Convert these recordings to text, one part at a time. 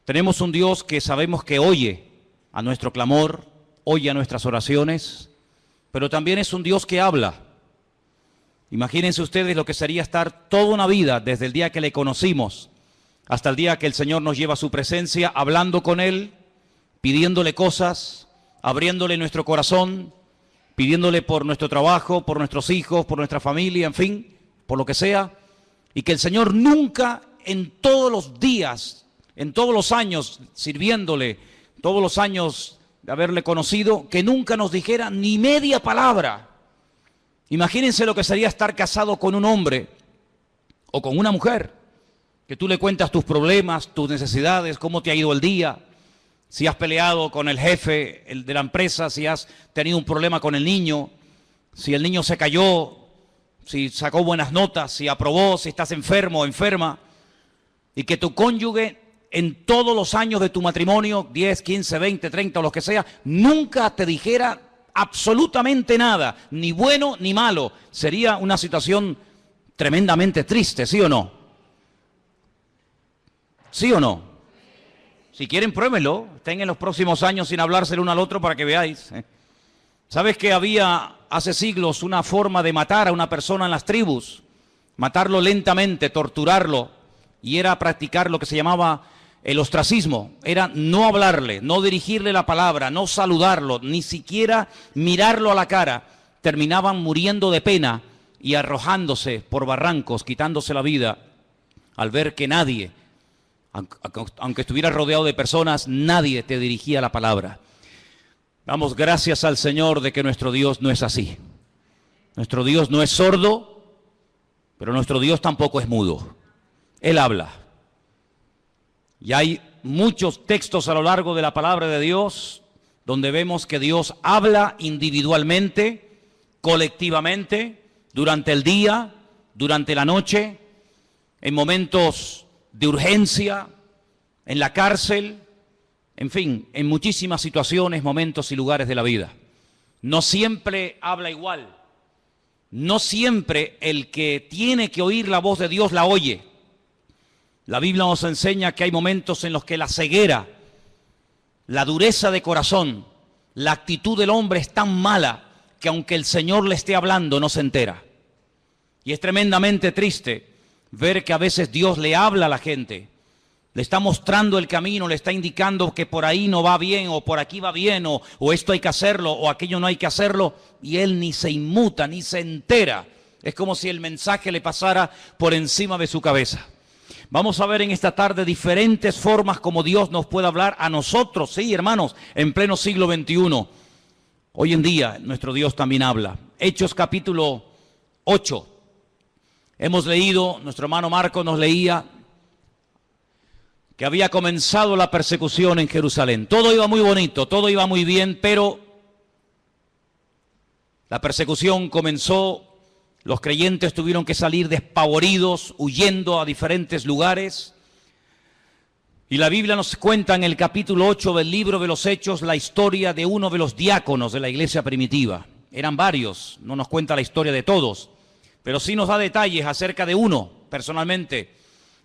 Tenemos un Dios que sabemos que oye a nuestro clamor, oye a nuestras oraciones, pero también es un Dios que habla. Imagínense ustedes lo que sería estar toda una vida, desde el día que le conocimos hasta el día que el Señor nos lleva a su presencia, hablando con Él, pidiéndole cosas, abriéndole nuestro corazón, pidiéndole por nuestro trabajo, por nuestros hijos, por nuestra familia, en fin, por lo que sea, y que el Señor nunca en todos los días, en todos los años sirviéndole, todos los años de haberle conocido, que nunca nos dijera ni media palabra. Imagínense lo que sería estar casado con un hombre o con una mujer, que tú le cuentas tus problemas, tus necesidades, cómo te ha ido el día, si has peleado con el jefe de la empresa, si has tenido un problema con el niño, si el niño se cayó, si sacó buenas notas, si aprobó, si estás enfermo o enferma, y que tu cónyuge en todos los años de tu matrimonio, 10, 15, 20, 30 o lo que sea, nunca te dijera absolutamente nada, ni bueno ni malo. Sería una situación tremendamente triste, ¿sí o no? ¿Sí o no? Si quieren, pruébenlo. Estén en los próximos años sin hablarse el uno al otro para que veáis. ¿Sabes que había hace siglos una forma de matar a una persona en las tribus? Matarlo lentamente, torturarlo. Y era practicar lo que se llamaba el ostracismo. Era no hablarle, no dirigirle la palabra, no saludarlo, ni siquiera mirarlo a la cara. Terminaban muriendo de pena y arrojándose por barrancos, quitándose la vida, al ver que nadie, aunque estuviera rodeado de personas, nadie te dirigía la palabra. Damos gracias al Señor de que nuestro Dios no es así. Nuestro Dios no es sordo, pero nuestro Dios tampoco es mudo. Él habla. Y hay muchos textos a lo largo de la palabra de Dios donde vemos que Dios habla individualmente, colectivamente, durante el día, durante la noche, en momentos de urgencia, en la cárcel, en fin, en muchísimas situaciones, momentos y lugares de la vida. No siempre habla igual. No siempre el que tiene que oír la voz de Dios la oye. La Biblia nos enseña que hay momentos en los que la ceguera, la dureza de corazón, la actitud del hombre es tan mala que aunque el Señor le esté hablando no se entera. Y es tremendamente triste ver que a veces Dios le habla a la gente, le está mostrando el camino, le está indicando que por ahí no va bien, o por aquí va bien, o esto hay que hacerlo, o aquello no hay que hacerlo, y él ni se inmuta, ni se entera. Es como si el mensaje le pasara por encima de su cabeza. Vamos a ver en esta tarde diferentes formas como Dios nos puede hablar a nosotros, sí, hermanos, en pleno siglo XXI. Hoy en día nuestro Dios también habla. Hechos capítulo 8. Hemos leído, nuestro hermano Marco nos leía, que había comenzado la persecución en Jerusalén. Todo iba muy bonito, todo iba muy bien, pero la persecución comenzó. Los creyentes tuvieron que salir despavoridos, huyendo a diferentes lugares. Y la Biblia nos cuenta en el capítulo 8 del libro de los Hechos la historia de uno de los diáconos de la iglesia primitiva. Eran varios, no nos cuenta la historia de todos, pero sí nos da detalles acerca de uno, personalmente,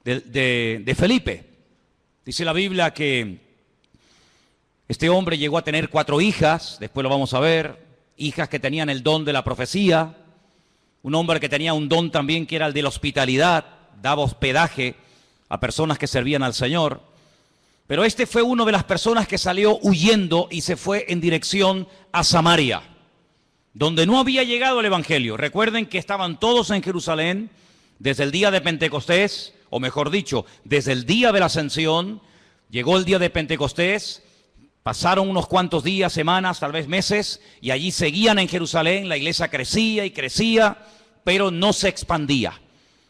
de Felipe. Dice la Biblia que este hombre llegó a tener 4 hijas, después lo vamos a ver, hijas que tenían el don de la profecía. Un hombre que tenía un don también que era el de la hospitalidad, daba hospedaje a personas que servían al Señor. Pero este fue una de las personas que salió huyendo y se fue en dirección a Samaria, donde no había llegado el Evangelio. Recuerden que estaban todos en Jerusalén desde el día de Pentecostés, o mejor dicho, desde el día de la Ascensión. Llegó el día de Pentecostés, pasaron unos cuantos días, semanas, tal vez meses, y allí seguían en Jerusalén. La iglesia crecía y crecía, pero no se expandía.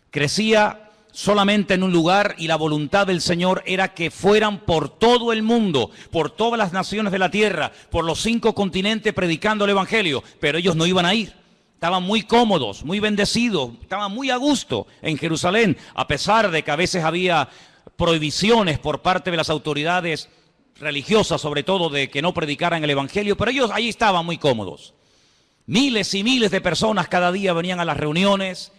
Crecía solamente en un lugar, y la voluntad del Señor era que fueran por todo el mundo, por todas las naciones de la tierra, por los 5 continentes predicando el Evangelio, pero ellos no iban a ir. Estaban muy cómodos, muy bendecidos, estaban muy a gusto en Jerusalén, a pesar de que a veces había prohibiciones por parte de las autoridades religiosas, sobre todo, de que no predicaran el Evangelio, pero ellos ahí estaban muy cómodos. Miles y miles de personas cada día venían a las reuniones,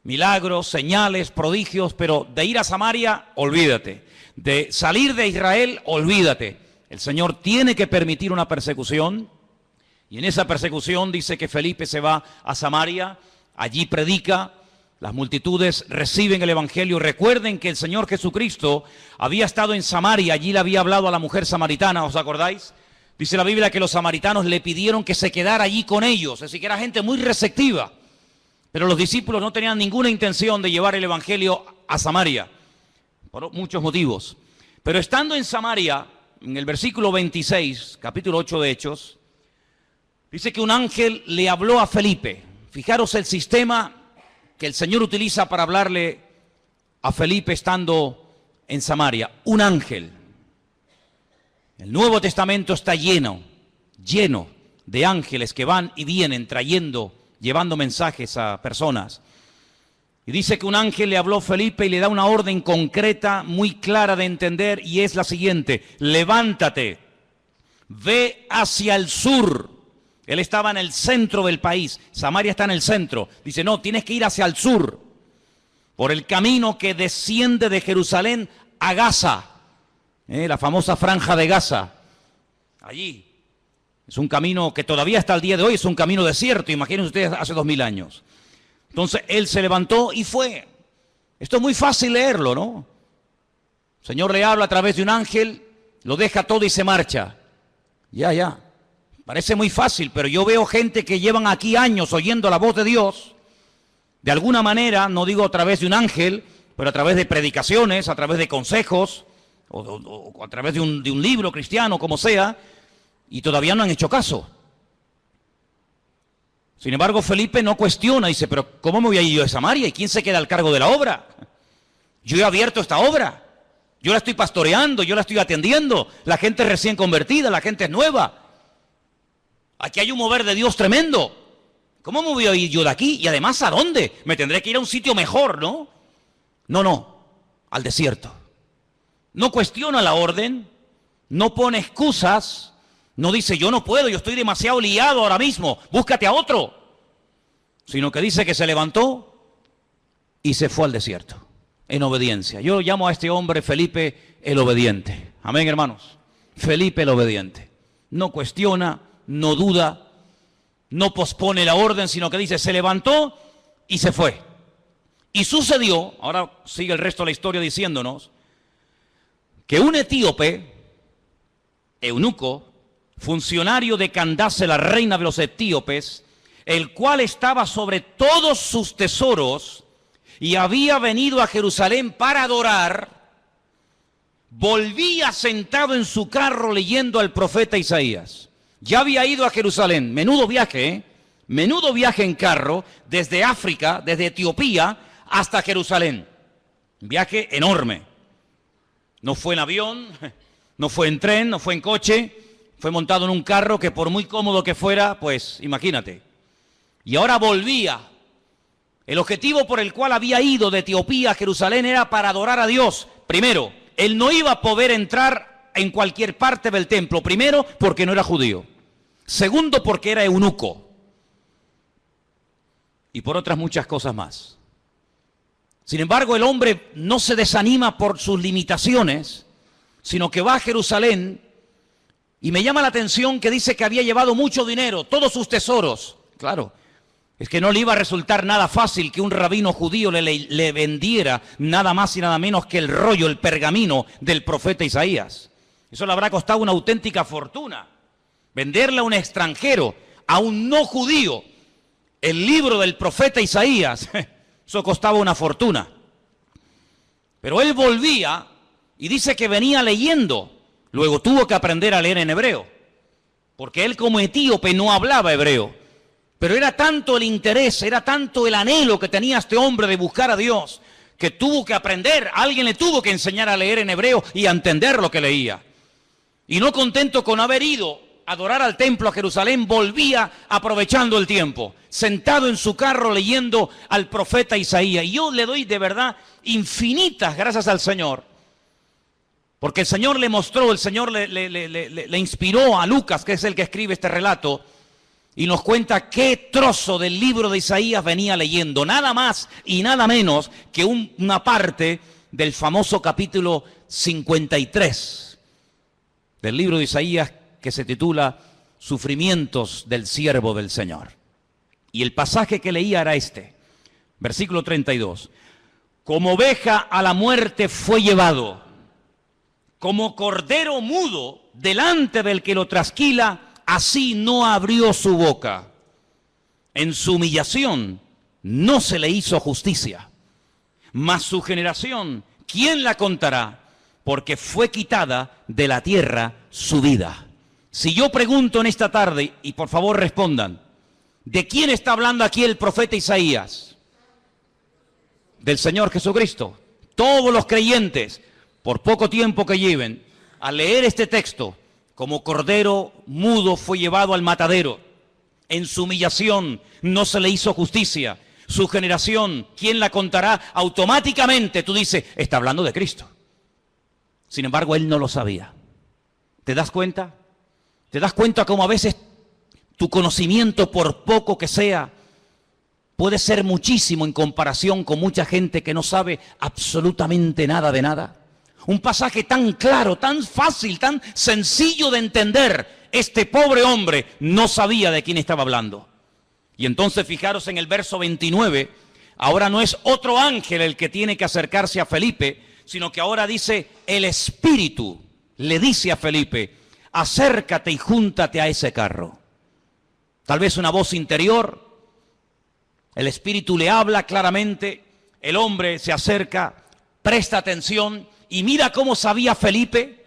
milagros, señales, prodigios, pero de ir a Samaria, olvídate. De salir de Israel, olvídate. El Señor tiene que permitir una persecución, y en esa persecución dice que Felipe se va a Samaria, allí predica, las multitudes reciben el evangelio. Recuerden que el Señor Jesucristo había estado en Samaria, allí le había hablado a la mujer samaritana, ¿os acordáis? Dice la Biblia que los samaritanos le pidieron que se quedara allí con ellos, es decir, que era gente muy receptiva. Pero los discípulos no tenían ninguna intención de llevar el evangelio a Samaria, por muchos motivos. Pero estando en Samaria, en el versículo 26, capítulo 8 de Hechos, dice que un ángel le habló a Felipe. Fijaros el sistema que el Señor utiliza para hablarle a Felipe estando en Samaria. Un ángel. El Nuevo Testamento está lleno de ángeles que van y vienen llevando mensajes a personas. Y dice que un ángel le habló a Felipe y le da una orden concreta, muy clara de entender, y es la siguiente: levántate, ve hacia el sur. Él estaba en el centro del país, Samaria está en el centro. Dice, no, tienes que ir hacia el sur, por el camino que desciende de Jerusalén a Gaza, la famosa franja de Gaza. Allí es un camino que todavía hasta el día de hoy es un camino desierto, imagínense ustedes hace 2000 años. Entonces él se levantó y fue. Esto es muy fácil leerlo, ¿no? El Señor le habla a través de un ángel, lo deja todo y se marcha. Ya. Parece muy fácil, pero yo veo gente que llevan aquí años oyendo la voz de Dios, de alguna manera, no digo a través de un ángel, pero a través de predicaciones, a través de consejos, o a través de un libro cristiano, como sea, y todavía no han hecho caso. Sin embargo, Felipe no cuestiona, dice, pero ¿cómo me voy a ir yo a Samaria? ¿Y quién se queda al cargo de la obra? Yo he abierto esta obra, yo la estoy pastoreando, yo la estoy atendiendo, la gente es recién convertida, la gente es nueva. Aquí hay un mover de Dios tremendo. ¿Cómo me voy a ir yo de aquí? Y además, ¿a dónde? Me tendré que ir a un sitio mejor, ¿no? No, al desierto. No cuestiona la orden, no pone excusas, no dice yo no puedo, yo estoy demasiado liado ahora mismo, búscate a otro. Sino que dice que se levantó y se fue al desierto, en obediencia. Yo llamo a este hombre Felipe el obediente. Amén, hermanos. Felipe el obediente. No cuestiona, no duda, no pospone la orden, sino que dice, se levantó y se fue. Y sucedió, ahora sigue el resto de la historia diciéndonos, que un etíope, eunuco, funcionario de Candace, la reina de los etíopes, el cual estaba sobre todos sus tesoros y había venido a Jerusalén para adorar, volvía sentado en su carro leyendo al profeta Isaías. Ya había ido a Jerusalén, menudo viaje en carro, desde África, desde Etiopía hasta Jerusalén. Un viaje enorme. No fue en avión, no fue en tren, no fue en coche, fue montado en un carro que por muy cómodo que fuera, pues imagínate. Y ahora volvía. El objetivo por el cual había ido de Etiopía a Jerusalén era para adorar a Dios. Primero, él no iba a poder entrar en cualquier parte del templo. Primero, porque no era judío. Segundo, porque era eunuco. Y por otras muchas cosas más. Sin embargo, el hombre no se desanima por sus limitaciones, sino que va a Jerusalén. Y me llama la atención que dice que había llevado mucho dinero, todos sus tesoros. Claro, es que no le iba a resultar nada fácil que un rabino judío le vendiera nada más y nada menos que el rollo, el pergamino del profeta Isaías. Eso le habrá costado una auténtica fortuna. Venderle a un extranjero, a un no judío, el libro del profeta Isaías, eso costaba una fortuna. Pero él volvía y dice que venía leyendo. Luego tuvo que aprender a leer en hebreo, porque él como etíope no hablaba hebreo. Pero era tanto el interés, era tanto el anhelo que tenía este hombre de buscar a Dios, que tuvo que aprender, alguien le tuvo que enseñar a leer en hebreo y a entender lo que leía. Y no contento con haber ido a adorar al templo a Jerusalén, volvía aprovechando el tiempo, sentado en su carro leyendo al profeta Isaías. Y yo le doy de verdad infinitas gracias al Señor, porque el Señor le mostró, el Señor le inspiró a Lucas, que es el que escribe este relato, y nos cuenta qué trozo del libro de Isaías venía leyendo. Nada más y nada menos que una parte del famoso capítulo 53 del libro de Isaías, que se titula Sufrimientos del siervo del Señor. Y el pasaje que leía era este, versículo 32. Como oveja a la muerte fue llevado, como cordero mudo delante del que lo trasquila, así no abrió su boca. En su humillación no se le hizo justicia. Mas su generación, ¿quién la contará? Porque fue quitada de la tierra su vida. Si yo pregunto en esta tarde, y por favor respondan, ¿de quién está hablando aquí el profeta Isaías? Del Señor Jesucristo. Todos los creyentes, por poco tiempo que lleven, al leer este texto, como cordero mudo fue llevado al matadero. En su humillación no se le hizo justicia. Su generación, ¿quién la contará? Automáticamente tú dices, está hablando de Cristo. Sin embargo, él no lo sabía. ¿Te das cuenta? ¿Te das cuenta cómo a veces tu conocimiento, por poco que sea, puede ser muchísimo en comparación con mucha gente que no sabe absolutamente nada de nada? Un pasaje tan claro, tan fácil, tan sencillo de entender. Este pobre hombre no sabía de quién estaba hablando. Y entonces fijaros en el verso 29, ahora no es otro ángel el que tiene que acercarse a Felipe, sino que ahora dice, el Espíritu le dice a Felipe, acércate y júntate a ese carro. Tal vez una voz interior, el Espíritu le habla claramente, el hombre se acerca, presta atención y mira cómo sabía Felipe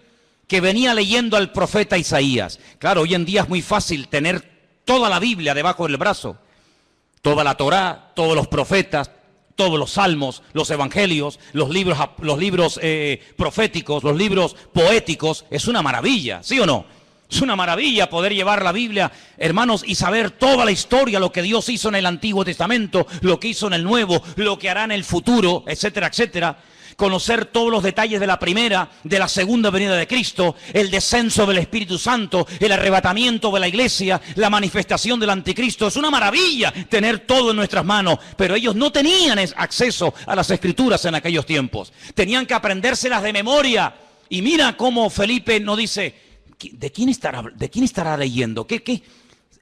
que venía leyendo al profeta Isaías. Claro, hoy en día es muy fácil tener toda la Biblia debajo del brazo, toda la Torá, todos los profetas, todos los salmos, los evangelios, los libros proféticos, los libros poéticos. Es una maravilla, ¿sí o no? Es una maravilla poder llevar la Biblia, hermanos, y saber toda la historia, lo que Dios hizo en el Antiguo Testamento, lo que hizo en el Nuevo, lo que hará en el futuro, etcétera, etcétera. Conocer todos los detalles de la primera, de la segunda venida de Cristo, el descenso del Espíritu Santo, el arrebatamiento de la iglesia, la manifestación del anticristo. Es una maravilla tener todo en nuestras manos, pero ellos no tenían acceso a las Escrituras en aquellos tiempos. Tenían que aprendérselas de memoria. Y mira cómo Felipe nos dice, ¿de quién estará leyendo? ¿Qué?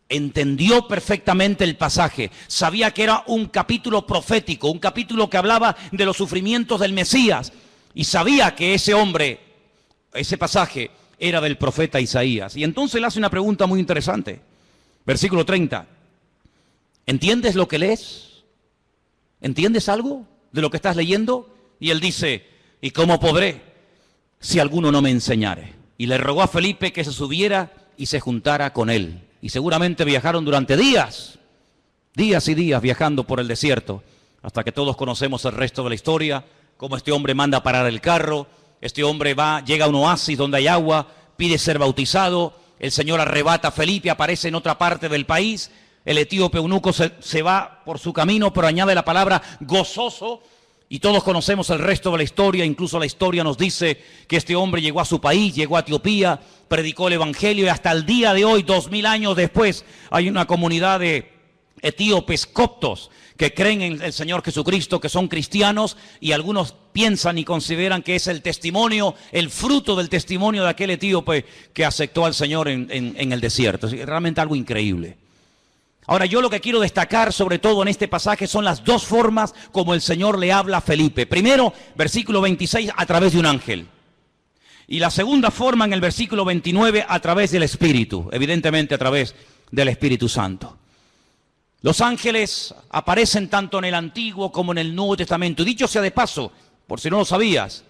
Entendió perfectamente el pasaje, sabía que era un capítulo profético, un capítulo que hablaba de los sufrimientos del Mesías, y sabía que ese hombre, ese pasaje, era del profeta Isaías. Y entonces le hace una pregunta muy interesante. Versículo 30. ¿Entiendes lo que lees? ¿Entiendes algo de lo que estás leyendo? Y él dice, ¿y cómo podré si alguno no me enseñare? Y le rogó a Felipe que se subiera y se juntara con él. Y seguramente viajaron durante días y días viajando por el desierto, hasta que todos conocemos el resto de la historia, cómo este hombre manda parar el carro, este hombre llega a un oasis donde hay agua, pide ser bautizado, el Señor arrebata a Felipe, aparece en otra parte del país, el etíope eunuco se va por su camino, pero añade la palabra gozoso, y todos conocemos el resto de la historia. Incluso la historia nos dice que este hombre llegó a su país, llegó a Etiopía, predicó el evangelio, y hasta el día de hoy, 2000 años después, hay una comunidad de etíopes coptos que creen en el Señor Jesucristo, que son cristianos, y algunos piensan y consideran que es el testimonio, el fruto del testimonio de aquel etíope que aceptó al Señor en el desierto. Es realmente algo increíble. Ahora, yo lo que quiero destacar sobre todo en este pasaje son las dos formas como el Señor le habla a Felipe. Primero, versículo 26, a través de un ángel. Y la segunda forma en el versículo 29, a través del Espíritu, evidentemente a través del Espíritu Santo. Los ángeles aparecen tanto en el Antiguo como en el Nuevo Testamento. Y dicho sea de paso, por si no lo sabías,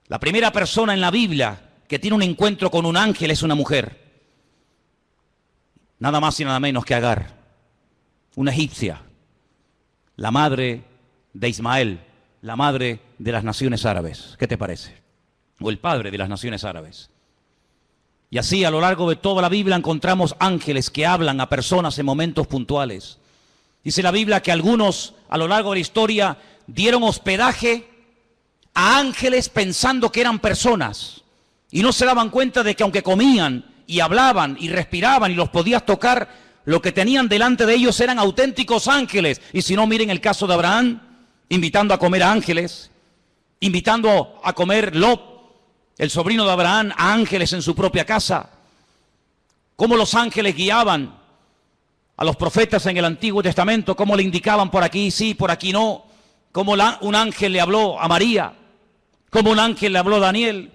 la primera persona en la Biblia que tiene un encuentro con un ángel es una mujer. Nada más y nada menos que Agar, una egipcia, la madre de Ismael, la madre de las naciones árabes. ¿Qué te parece? O el padre de las naciones árabes. Y así a lo largo de toda la Biblia encontramos ángeles que hablan a personas en momentos puntuales. Dice la Biblia que algunos a lo largo de la historia dieron hospedaje a ángeles pensando que eran personas. Y no se daban cuenta de que aunque comían y hablaban y respiraban y los podías tocar, lo que tenían delante de ellos eran auténticos ángeles. Y si no, miren el caso de Abraham, invitando a comer a ángeles, invitando a comer Lot, el sobrino de Abraham, a ángeles en su propia casa. Cómo los ángeles guiaban a los profetas en el Antiguo Testamento, cómo le indicaban por aquí sí, por aquí no, cómo un ángel le habló a María, cómo un ángel le habló a Daniel,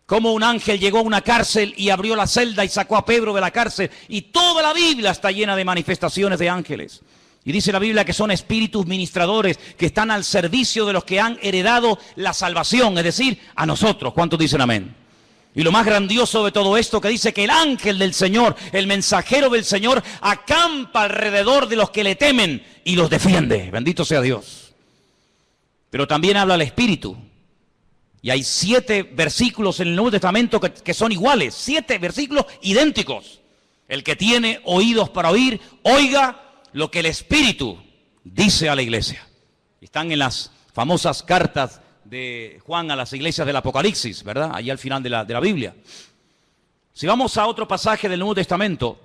cómo un ángel llegó a una cárcel y abrió la celda y sacó a Pedro de la cárcel. Y toda la Biblia está llena de manifestaciones de ángeles. Y dice la Biblia que son espíritus ministradores que están al servicio de los que han heredado la salvación, es decir, a nosotros. ¿Cuántos dicen amén? Y lo más grandioso de todo esto que dice que el ángel del Señor, el mensajero del Señor, acampa alrededor de los que le temen y los defiende. Bendito sea Dios. Pero también habla el Espíritu. Y hay 7 versículos en el Nuevo Testamento que son iguales, 7 versículos idénticos. El que tiene oídos para oír, oiga lo que el Espíritu dice a la iglesia. Están en las famosas cartas de Juan a las iglesias del Apocalipsis, ¿verdad? Allí al final de la Biblia. Si vamos a otro pasaje del Nuevo Testamento,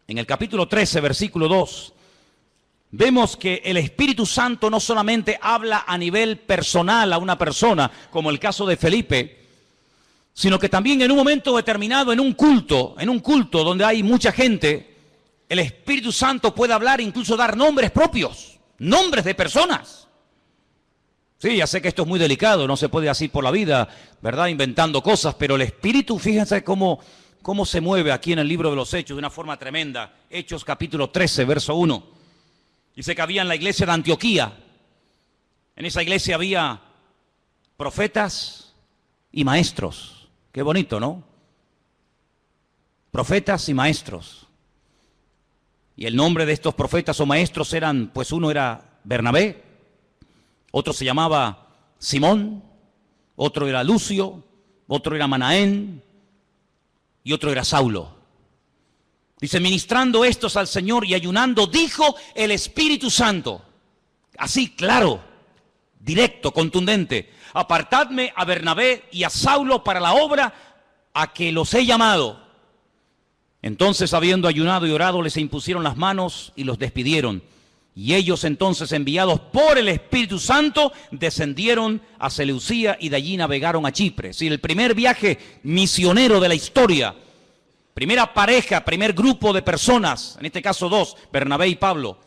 en el capítulo 13, versículo 2, vemos que el Espíritu Santo no solamente habla a nivel personal a una persona, como el caso de Felipe, sino que también en un momento determinado, en un culto donde hay mucha gente, el Espíritu Santo puede hablar e incluso dar nombres propios, nombres de personas. Sí, ya sé que esto es muy delicado, no se puede así por la vida, ¿verdad? Inventando cosas, pero el Espíritu, fíjense cómo se mueve aquí en el libro de los Hechos de una forma tremenda. Hechos capítulo 13, verso 1. Dice que había en la iglesia de Antioquía, en esa iglesia había profetas y maestros. Qué bonito, ¿no? Profetas y maestros. Y el nombre de estos profetas o maestros eran, pues uno era Bernabé, otro se llamaba Simón, otro era Lucio, otro era Manaén y otro era Saulo. Dice, ministrando estos al Señor y ayunando, dijo el Espíritu Santo, así claro, directo, contundente, apartadme a Bernabé y a Saulo para la obra a que los he llamado. Entonces, habiendo ayunado y orado, les impusieron las manos y los despidieron. Y ellos entonces, enviados por el Espíritu Santo, descendieron a Seleucía y de allí navegaron a Chipre. Es decir, el primer viaje misionero de la historia, primera pareja, primer grupo de personas, en este caso 2, Bernabé y Pablo,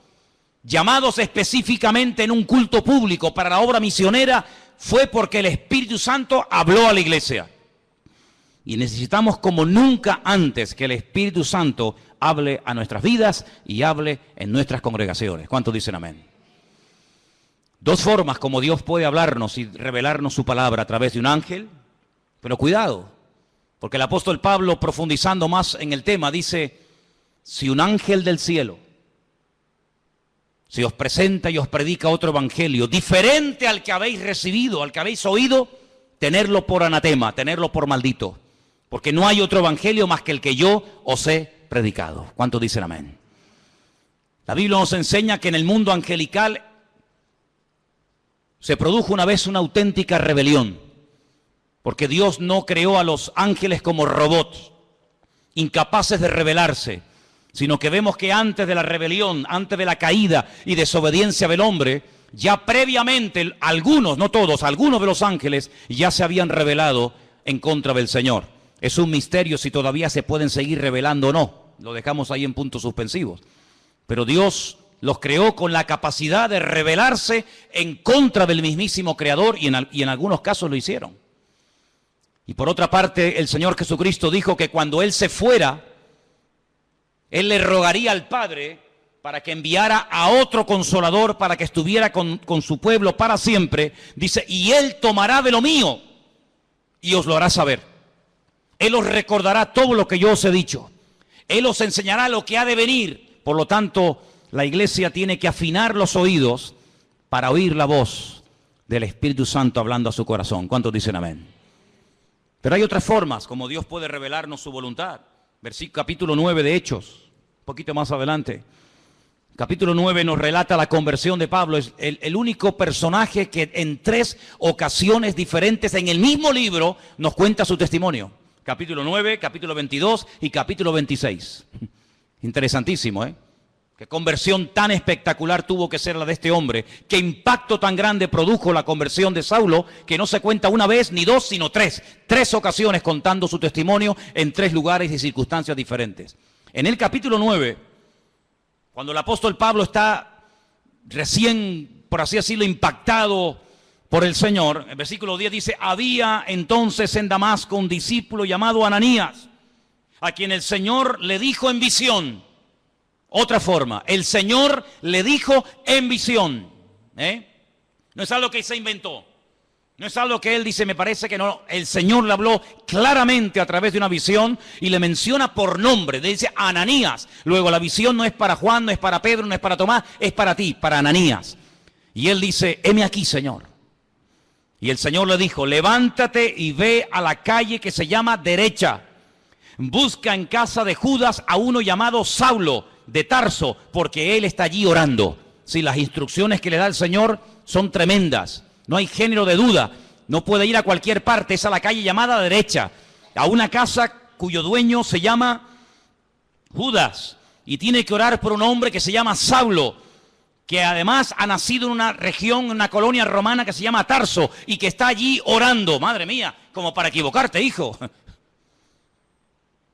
llamados específicamente en un culto público para la obra misionera, fue porque el Espíritu Santo habló a la iglesia. Y necesitamos como nunca antes que el Espíritu Santo hable a nuestras vidas y hable en nuestras congregaciones. ¿Cuántos dicen amén? 2 formas como Dios puede hablarnos y revelarnos su palabra a través de un ángel. Pero cuidado, porque el apóstol Pablo, profundizando más en el tema, dice, si un ángel del cielo se os presenta y os predica otro evangelio diferente al que habéis recibido, al que habéis oído, tenerlo por anatema, tenerlo por maldito. Porque no hay otro evangelio más que el que yo os he predicado. ¿Cuántos dicen amén? La Biblia nos enseña que en el mundo angelical se produjo una vez una auténtica rebelión. Porque Dios no creó a los ángeles como robots, incapaces de rebelarse, sino que vemos que antes de la rebelión, antes de la caída y desobediencia del hombre, ya previamente algunos, no todos, algunos de los ángeles ya se habían rebelado en contra del Señor. Es un misterio si todavía se pueden seguir rebelando o no. Lo dejamos ahí en puntos suspensivos. Pero Dios los creó con la capacidad de rebelarse en contra del mismísimo Creador y en algunos casos lo hicieron. Y por otra parte, el Señor Jesucristo dijo que cuando Él se fuera, Él le rogaría al Padre para que enviara a otro Consolador para que estuviera con su pueblo para siempre. Dice, y Él tomará de lo mío y os lo hará saber. Él os recordará todo lo que yo os he dicho. Él os enseñará lo que ha de venir. Por lo tanto, la iglesia tiene que afinar los oídos para oír la voz del Espíritu Santo hablando a su corazón. ¿Cuántos dicen amén? Pero hay otras formas como Dios puede revelarnos su voluntad. Capítulo 9 de Hechos, un poquito más adelante. Capítulo 9 nos relata la conversión de Pablo. Es el único personaje que en 3 ocasiones diferentes en el mismo libro nos cuenta su testimonio. Capítulo 9, capítulo 22 y capítulo 26. Interesantísimo, ¿eh? Qué conversión tan espectacular tuvo que ser la de este hombre. Qué impacto tan grande produjo la conversión de Saulo, que no se cuenta una vez ni dos, sino tres. 3 ocasiones contando su testimonio en 3 lugares y circunstancias diferentes. En el capítulo 9, cuando el apóstol Pablo está recién, por así decirlo, impactado por el Señor, el versículo 10 dice: había entonces en Damasco un discípulo llamado Ananías, a quien el Señor le dijo en visión. Otra forma, el Señor le dijo en visión. No es algo que se inventó. No es algo que él dice, me parece que no. El Señor le habló claramente a través de una visión y le menciona por nombre. Le dice Ananías. Luego la visión no es para Juan, no es para Pedro, no es para Tomás, es para ti, para Ananías. Y él dice: heme aquí, Señor. Y el Señor le dijo: levántate y ve a la calle que se llama Derecha. Busca en casa de Judas a uno llamado Saulo de Tarso, porque él está allí orando. Sí, las instrucciones que le da el Señor son tremendas. No hay género de duda. No puede ir a cualquier parte. Es a la calle llamada Derecha, a una casa cuyo dueño se llama Judas. Y tiene que orar por un hombre que se llama Saulo, que además ha nacido en una región, una colonia romana que se llama Tarso, y que está allí orando. Madre mía, como para equivocarte, hijo.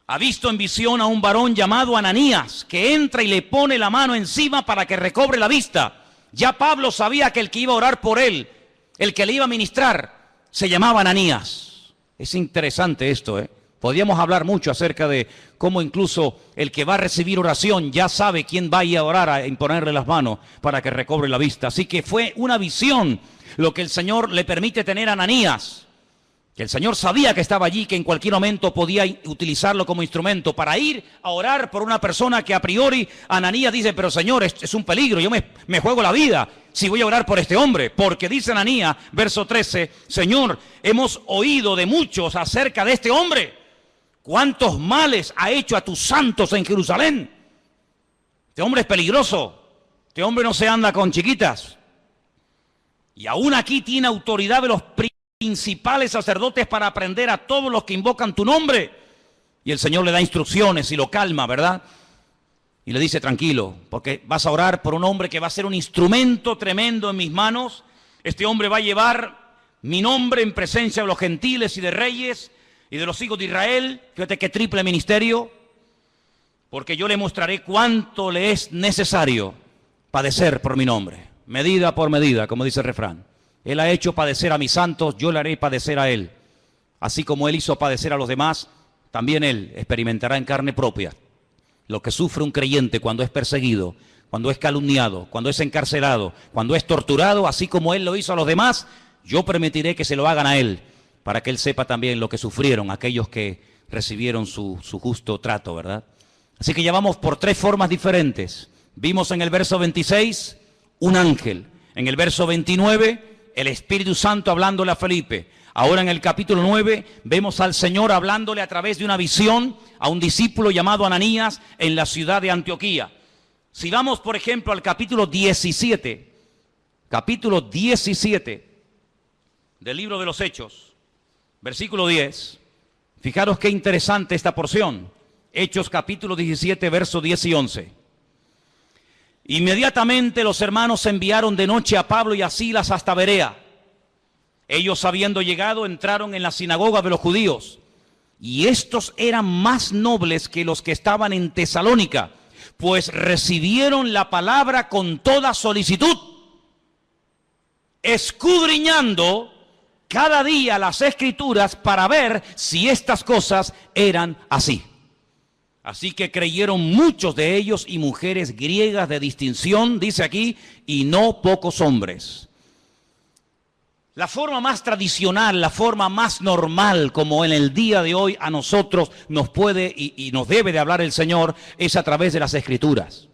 Ha visto en visión a un varón llamado Ananías, que entra y le pone la mano encima para que recobre la vista. Ya Pablo sabía que el que iba a orar por él, el que le iba a ministrar, se llamaba Ananías. Es interesante esto, ¿eh? Podríamos hablar mucho acerca de cómo incluso el que va a recibir oración ya sabe quién va a ir a orar, a imponerle las manos para que recobre la vista. Así que fue una visión lo que el Señor le permite tener a Ananías. Que el Señor sabía que estaba allí, que en cualquier momento podía utilizarlo como instrumento para ir a orar por una persona que a priori Ananías dice: pero Señor, es un peligro, yo me juego la vida si voy a orar por este hombre. Porque dice Ananías, verso 13, Señor, hemos oído de muchos acerca de este hombre. ¿Cuántos males ha hecho a tus santos en Jerusalén? Este hombre es peligroso, este hombre no se anda con chiquitas. Y aún aquí tiene autoridad de los principales sacerdotes para aprender a todos los que invocan tu nombre. Y el Señor le da instrucciones y lo calma, ¿verdad? Y le dice: tranquilo, porque vas a orar por un hombre que va a ser un instrumento tremendo en mis manos. Este hombre va a llevar mi nombre en presencia de los gentiles y de reyes y de los hijos de Israel. Fíjate qué triple ministerio. Porque yo le mostraré cuánto le es necesario padecer por mi nombre. Medida por medida, como dice el refrán. Él ha hecho padecer a mis santos, yo le haré padecer a él. Así como él hizo padecer a los demás, también él experimentará en carne propia lo que sufre un creyente cuando es perseguido, cuando es calumniado, cuando es encarcelado, cuando es torturado. Así como él lo hizo a los demás, yo permitiré que se lo hagan a él, para que él sepa también lo que sufrieron aquellos que recibieron su justo trato, ¿verdad? Así que ya vamos por 3 formas diferentes. Vimos en el verso 26 un ángel, en el verso 29 el Espíritu Santo hablándole a Felipe. Ahora en el capítulo 9 vemos al Señor hablándole a través de una visión a un discípulo llamado Ananías en la ciudad de Antioquía. Si vamos, por ejemplo, al capítulo 17 del libro de los Hechos, versículo 10, fijaros qué interesante esta porción. Hechos capítulo 17, versos 10 y 11. Inmediatamente los hermanos enviaron de noche a Pablo y a Silas hasta Berea. Ellos, habiendo llegado, entraron en la sinagoga de los judíos. Y estos eran más nobles que los que estaban en Tesalónica, pues recibieron la palabra con toda solicitud, escudriñando cada día las Escrituras para ver si estas cosas eran así. Así que creyeron muchos de ellos y mujeres griegas de distinción, dice aquí, y no pocos hombres. La forma más tradicional, la forma más normal, como en el día de hoy a nosotros nos puede y nos debe de hablar el Señor, es a través de las Escrituras,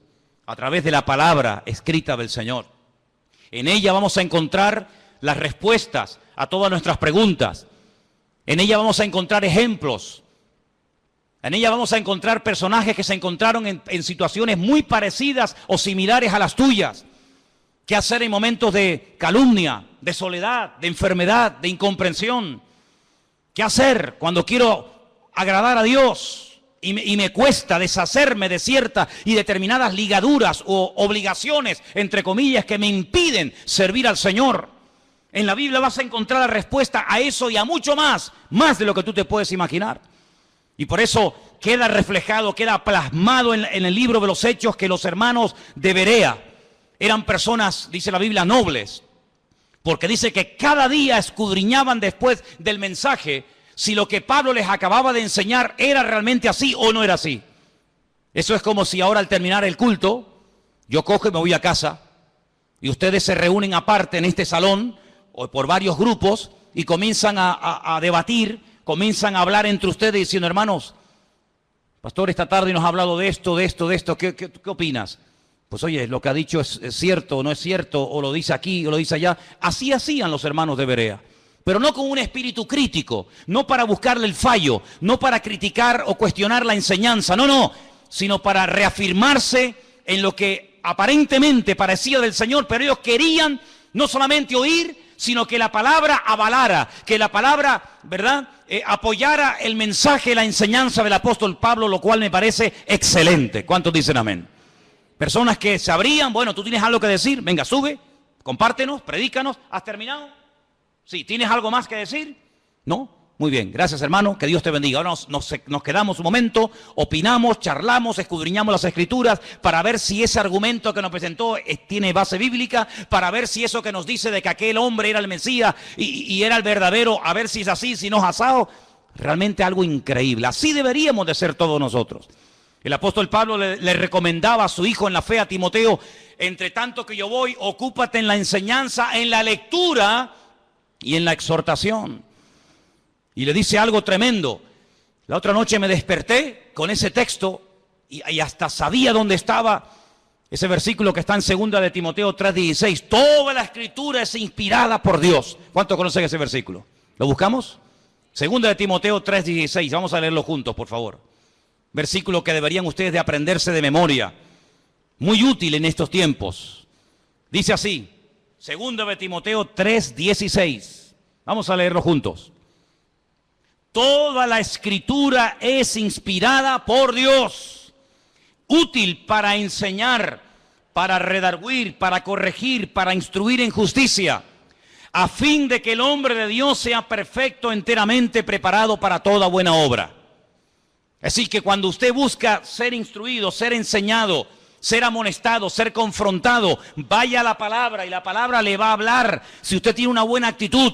a través de la palabra escrita del Señor. En ella vamos a encontrar las respuestas a todas nuestras preguntas. En ella vamos a encontrar ejemplos. En ella vamos a encontrar personajes que se encontraron en situaciones muy parecidas o similares a las tuyas. ¿Qué hacer en momentos de calumnia, de soledad, de enfermedad, de incomprensión? ¿Qué hacer cuando quiero agradar a Dios y me cuesta deshacerme de ciertas y determinadas ligaduras o obligaciones, entre comillas, que me impiden servir al Señor. En la Biblia vas a encontrar la respuesta a eso y a mucho más, más de lo que tú te puedes imaginar. Y por eso queda reflejado, queda plasmado en el libro de los Hechos que los hermanos de Berea eran personas, dice la Biblia, nobles. Porque dice que cada día escudriñaban después del mensaje si lo que Pablo les acababa de enseñar era realmente así o no era así. Eso es como si ahora al terminar el culto, yo cojo y me voy a casa y ustedes se reúnen aparte en este salón o por varios grupos y comienzan a debatir, comienzan a hablar entre ustedes diciendo, hermanos, pastor, esta tarde nos ha hablado de esto, ¿qué opinas? Pues oye, lo que ha dicho es cierto o no es cierto, o lo dice aquí o lo dice allá. Así hacían los hermanos de Berea. Pero no con un espíritu crítico, no para buscarle el fallo, no para criticar o cuestionar la enseñanza, no, sino para reafirmarse en lo que aparentemente parecía del Señor, pero ellos querían no solamente oír, sino que la palabra avalara, que la palabra, ¿verdad?, apoyara el mensaje, la enseñanza del apóstol Pablo, lo cual me parece excelente. ¿Cuántos dicen amén? Personas que sabrían, bueno, tú tienes algo que decir, venga, sube, compártenos, predícanos, ¿has terminado? Sí, ¿tienes algo más que decir? ¿No? Muy bien, gracias hermano, que Dios te bendiga. Ahora nos quedamos un momento, opinamos, charlamos, escudriñamos las Escrituras para ver si ese argumento que nos presentó tiene base bíblica, para ver si eso que nos dice de que aquel hombre era el Mesías y era el verdadero, a ver si es así, si no es asado. Realmente algo increíble. Así deberíamos de ser todos nosotros. El apóstol Pablo le recomendaba a su hijo en la fe, a Timoteo, entre tanto que yo voy, ocúpate en la enseñanza, en la lectura y en la exhortación. Y le dice algo tremendo. La otra noche me desperté con ese texto y hasta sabía dónde estaba ese versículo que está en 2 de Timoteo 3:16. Toda la Escritura es inspirada por Dios. ¿Cuántos conocen ese versículo? ¿Lo buscamos? 2 de Timoteo 3:16. Vamos a leerlo juntos, por favor. Versículo que deberían ustedes de aprenderse de memoria. Muy útil en estos tiempos. Dice así, 2 de Timoteo 3:16. Vamos a leerlo juntos. Toda la Escritura es inspirada por Dios, útil para enseñar, para redarguir, para corregir, para instruir en justicia, a fin de que el hombre de Dios sea perfecto, enteramente preparado para toda buena obra. Así que cuando usted busca ser instruido, ser enseñado, ser amonestado, ser confrontado, vaya a la palabra y la palabra le va a hablar. Si usted tiene una buena actitud,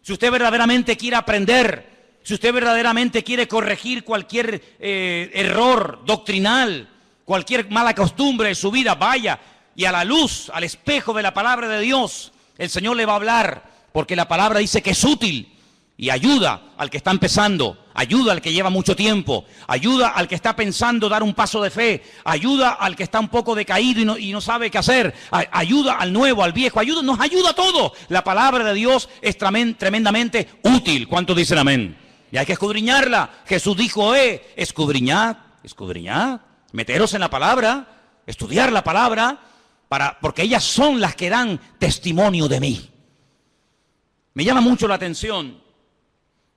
si usted verdaderamente quiere aprender, si usted verdaderamente quiere corregir cualquier error doctrinal, cualquier mala costumbre de su vida, vaya y a la luz, al espejo de la palabra de Dios, el Señor le va a hablar, porque la palabra dice que es útil y ayuda al que está empezando, ayuda al que lleva mucho tiempo, ayuda al que está pensando dar un paso de fe, ayuda al que está un poco decaído y no sabe qué hacer, ayuda al nuevo, al viejo, nos ayuda a todos. La palabra de Dios es tremendamente útil. ¿Cuántos dicen amén? Y hay que escudriñarla. Jesús dijo, escudriñad, meteros en la palabra, estudiar la palabra, porque ellas son las que dan testimonio de mí. Me llama mucho la atención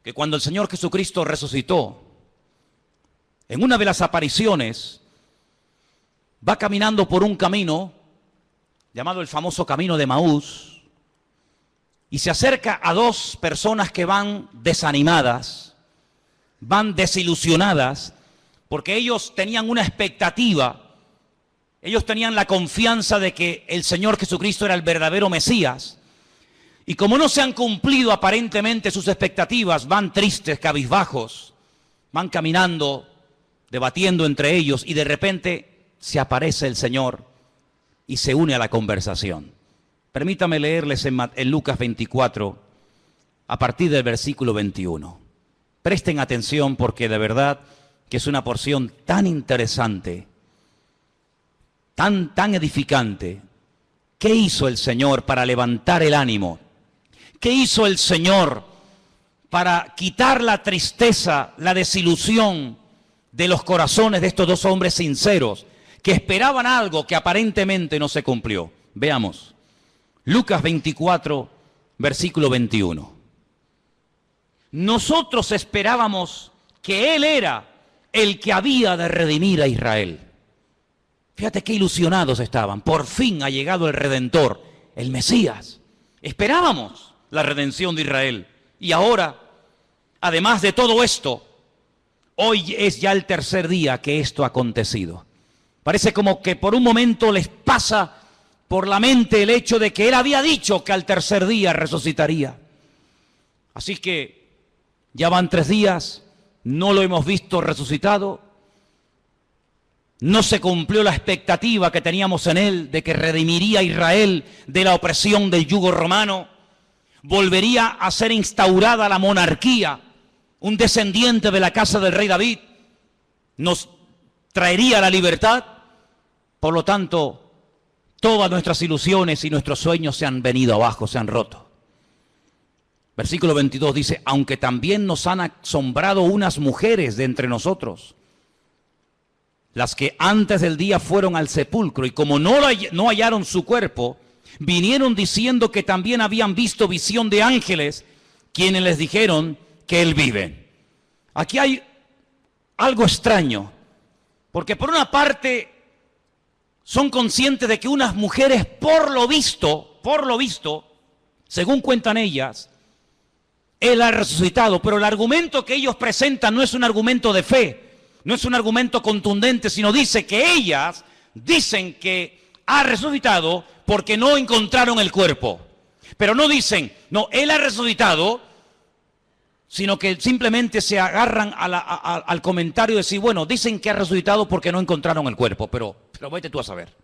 que cuando el Señor Jesucristo resucitó, en una de las apariciones, va caminando por un camino, llamado el famoso camino de Maús, y se acerca a dos personas que van desanimadas, van desilusionadas, porque ellos tenían una expectativa, ellos tenían la confianza de que el Señor Jesucristo era el verdadero Mesías. Y como no se han cumplido aparentemente sus expectativas, van tristes, cabizbajos, van caminando, debatiendo entre ellos y de repente se aparece el Señor y se une a la conversación. Permítame leerles en Lucas 24, a partir del versículo 21. Presten atención porque de verdad que es una porción tan interesante, tan edificante. ¿Qué hizo el Señor para levantar el ánimo? ¿Qué hizo el Señor para quitar la tristeza, la desilusión de los corazones de estos dos hombres sinceros que esperaban algo que aparentemente no se cumplió? Veamos. Lucas 24, versículo 21. Nosotros esperábamos que Él era el que había de redimir a Israel. Fíjate qué ilusionados estaban. Por fin ha llegado el Redentor, el Mesías. Esperábamos la redención de Israel. Y ahora, además de todo esto, hoy es ya el tercer día que esto ha acontecido. Parece como que por un momento les pasa por la mente el hecho de que él había dicho que al tercer día resucitaría. Así que ya van 3 días, no lo hemos visto resucitado. No se cumplió la expectativa que teníamos en él de que redimiría a Israel de la opresión del yugo romano. Volvería a ser instaurada la monarquía. Un descendiente de la casa del rey David nos traería la libertad. Por lo tanto, todas nuestras ilusiones y nuestros sueños se han venido abajo, se han roto. Versículo 22 dice, aunque también nos han asombrado unas mujeres de entre nosotros, las que antes del día fueron al sepulcro, y como no hallaron su cuerpo, vinieron diciendo que también habían visto visión de ángeles, quienes les dijeron que él vive. Aquí hay algo extraño, porque por una parte son conscientes de que unas mujeres por lo visto, según cuentan ellas, él ha resucitado, pero el argumento que ellos presentan no es un argumento de fe, no es un argumento contundente, sino dice que ellas dicen que ha resucitado porque no encontraron el cuerpo. Pero no dicen, no, él ha resucitado, sino que simplemente se agarran al comentario de decir, bueno, dicen que ha resucitado porque no encontraron el cuerpo, pero vete tú a saber.